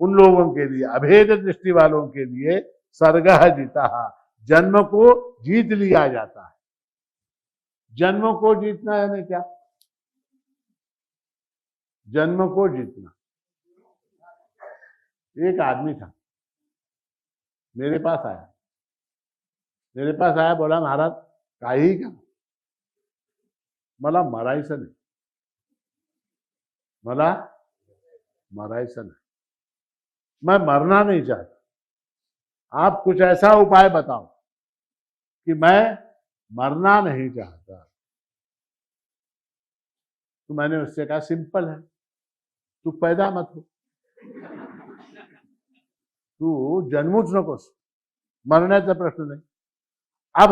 उन लोगों के लिए, अभेद दृष्टि वालों के लिए, सर्गः जीता, जन्म को जीत लिया जाता है। जन्म को जीतना यानी क्या? जन्म को जीतना। एक आदमी था, मेरे पास आया, बोला महाराज काही का मला मरायचं नाही, मला मरायचं नहीं, मैं मरना नहीं चाहता, आप कुछ ऐसा उपाय बताओ कि मैं मरना नहीं चाहता। तो मैंने उससे कहा सिंपल है, तू पैदा मत हो, तू जन्मूच नकोस, मरण्याचा प्रश्न नहीं। अब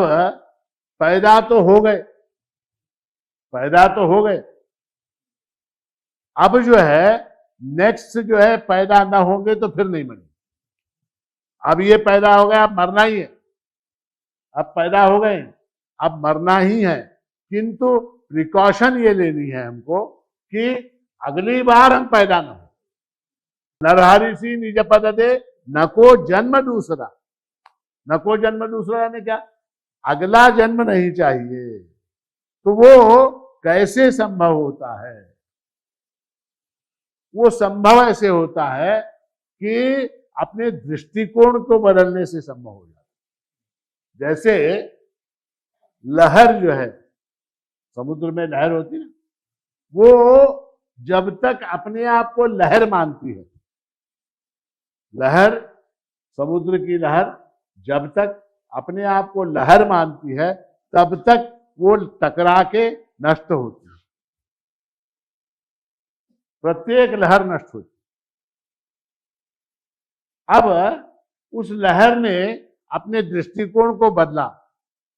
पैदा तो हो गए, अब जो है नेक्स्ट जो है पैदा ना होंगे तो फिर नहीं मरेंगे। अब ये पैदा हो गया, अब मरना ही है, अब पैदा हो गए, अब मरना ही है। किंतु प्रिकॉशन ये लेनी है हमको कि अगली बार हम पैदा ना हो। नरहरिषि निज पद दे, नको जन्म दूसरा। नको जन्म दूसरा यानी क्या? अगला जन्म नहीं चाहिए। तो वो कैसे संभव होता है? वो संभव ऐसे होता है कि अपने दृष्टिकोण को बदलने से संभव हो जाता है। जैसे लहर जो है, समुद्र में लहर होती है, वो जब तक अपने आप को लहर मानती है, लहर, समुद्र की लहर जब तक अपने आप को लहर मानती है तब तक वो टकरा के नष्ट होती है। प्रत्येक लहर नष्ट होती है। अब उस लहर ने अपने दृष्टिकोण को बदला,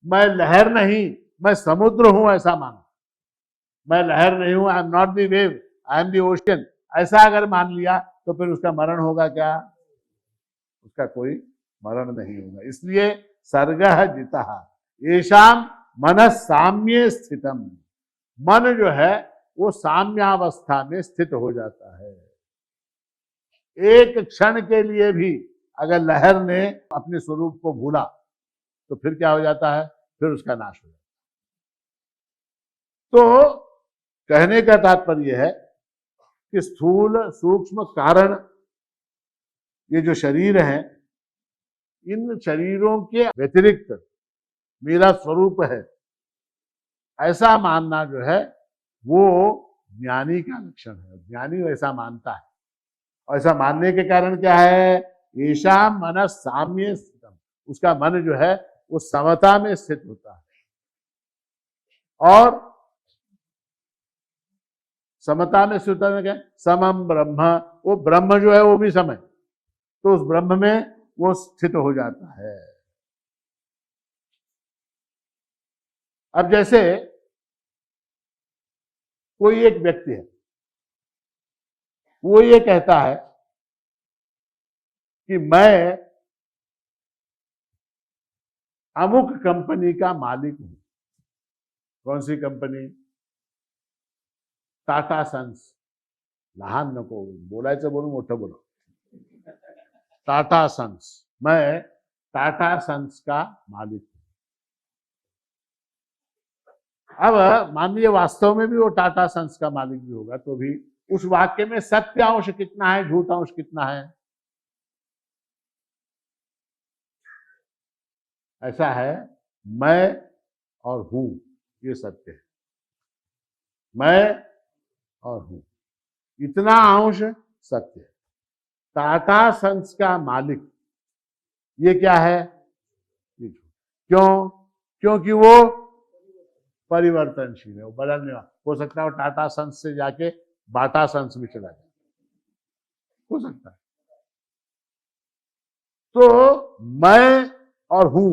मैं लहर नहीं, मैं समुद्र हूं ऐसा माना। मैं लहर नहीं हूं, I am not the wave, I am the ocean, ऐसा अगर मान लिया तो फिर उसका मरण होगा क्या? उसका कोई मरण नहीं होगा। इसलिए सर्गः जितः येषाम मन साम्ये स्थितम, मन जो है वो साम्यावस्था में स्थित हो जाता है। एक क्षण के लिए भी अगर लहर ने अपने स्वरूप को भूला तो फिर क्या हो जाता है? फिर उसका नाश हो जाता है। तो कहने का तात्पर्य है कि स्थूल सूक्ष्म कारण ये जो शरीर है इन शरीरों के व्यतिरिक्त मेरा स्वरूप है, ऐसा मानना जो है वो ज्ञानी का लक्षण है। ज्ञानी वैसा मानता है। और ऐसा मानने के कारण क्या है? ऐसा मन साम्य स्थितम, उसका मन जो है वो समता में स्थित होता है। और समता में स्थित होता है क्या? समम ब्रह्म, वो ब्रह्म जो है वो भी सम है, तो उस ब्रह्म में वो स्थित हो जाता है। अब जैसे कोई एक व्यक्ति है, वो ये कहता है कि मैं अमुक कंपनी का मालिक हूं। कौन सी कंपनी? टाटा सन्स। लहान नको बोलायचं, बोलून मोठं बोला। टाटा सन्स, मैं टाटा सन्स का मालिक हूं। अब मान लीजिए वास्तव में भी वो टाटा सन्स का मालिक भी होगा, तो भी उस वाक्य में सत्य अंश कितना है, झूठ अंश कितना है? ऐसा है, मैं और हूं, ये सत्य है। मैं और हूं, इतना अंश सत्य है। टाटा सन्स का मालिक, ये क्या है? ये झूठ। क्यों? क्योंकि वो परिवर्तनशील है, वो बदलने वाला। हो सकता है वो टाटा सन्स से जाके बाटा सन्स में चला जाए, हो सकता है। तो मैं और हूं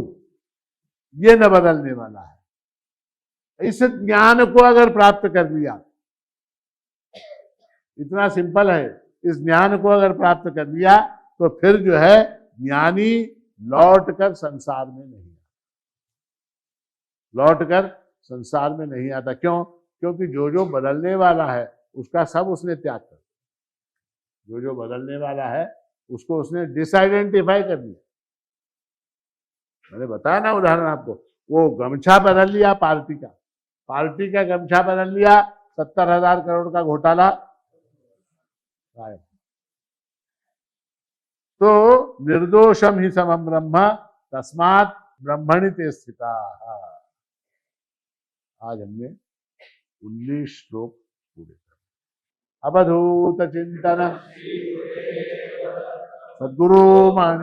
ये न बदलने वाला है। इस ज्ञान को अगर प्राप्त कर लिया, इतना सिंपल है, इस ज्ञान को अगर प्राप्त कर लिया तो फिर जो है ज्ञानी लौटकर संसार में नहीं आता, लौटकर संसार में नहीं आता। क्यों? क्योंकि जो जो बदलने वाला है उसका सब उसने त्याग कर दिया। जो जो बदलने वाला है उसको उसने डिसआइडेंटिफाई कर दिया। मैंने बताया ना उदाहरण आपको, वो गमछा बदल लिया पार्टी का गमछा बदल लिया, 70,000 करोड़ का घोटाला गायब। तो निर्दोषम ही समम ब्रह्म तस्मात् ब्रह्मणि ते स्थिता। आज हमने 19 श्लोक पूरे कर। अवधूत चिंतन सद्गुरु मान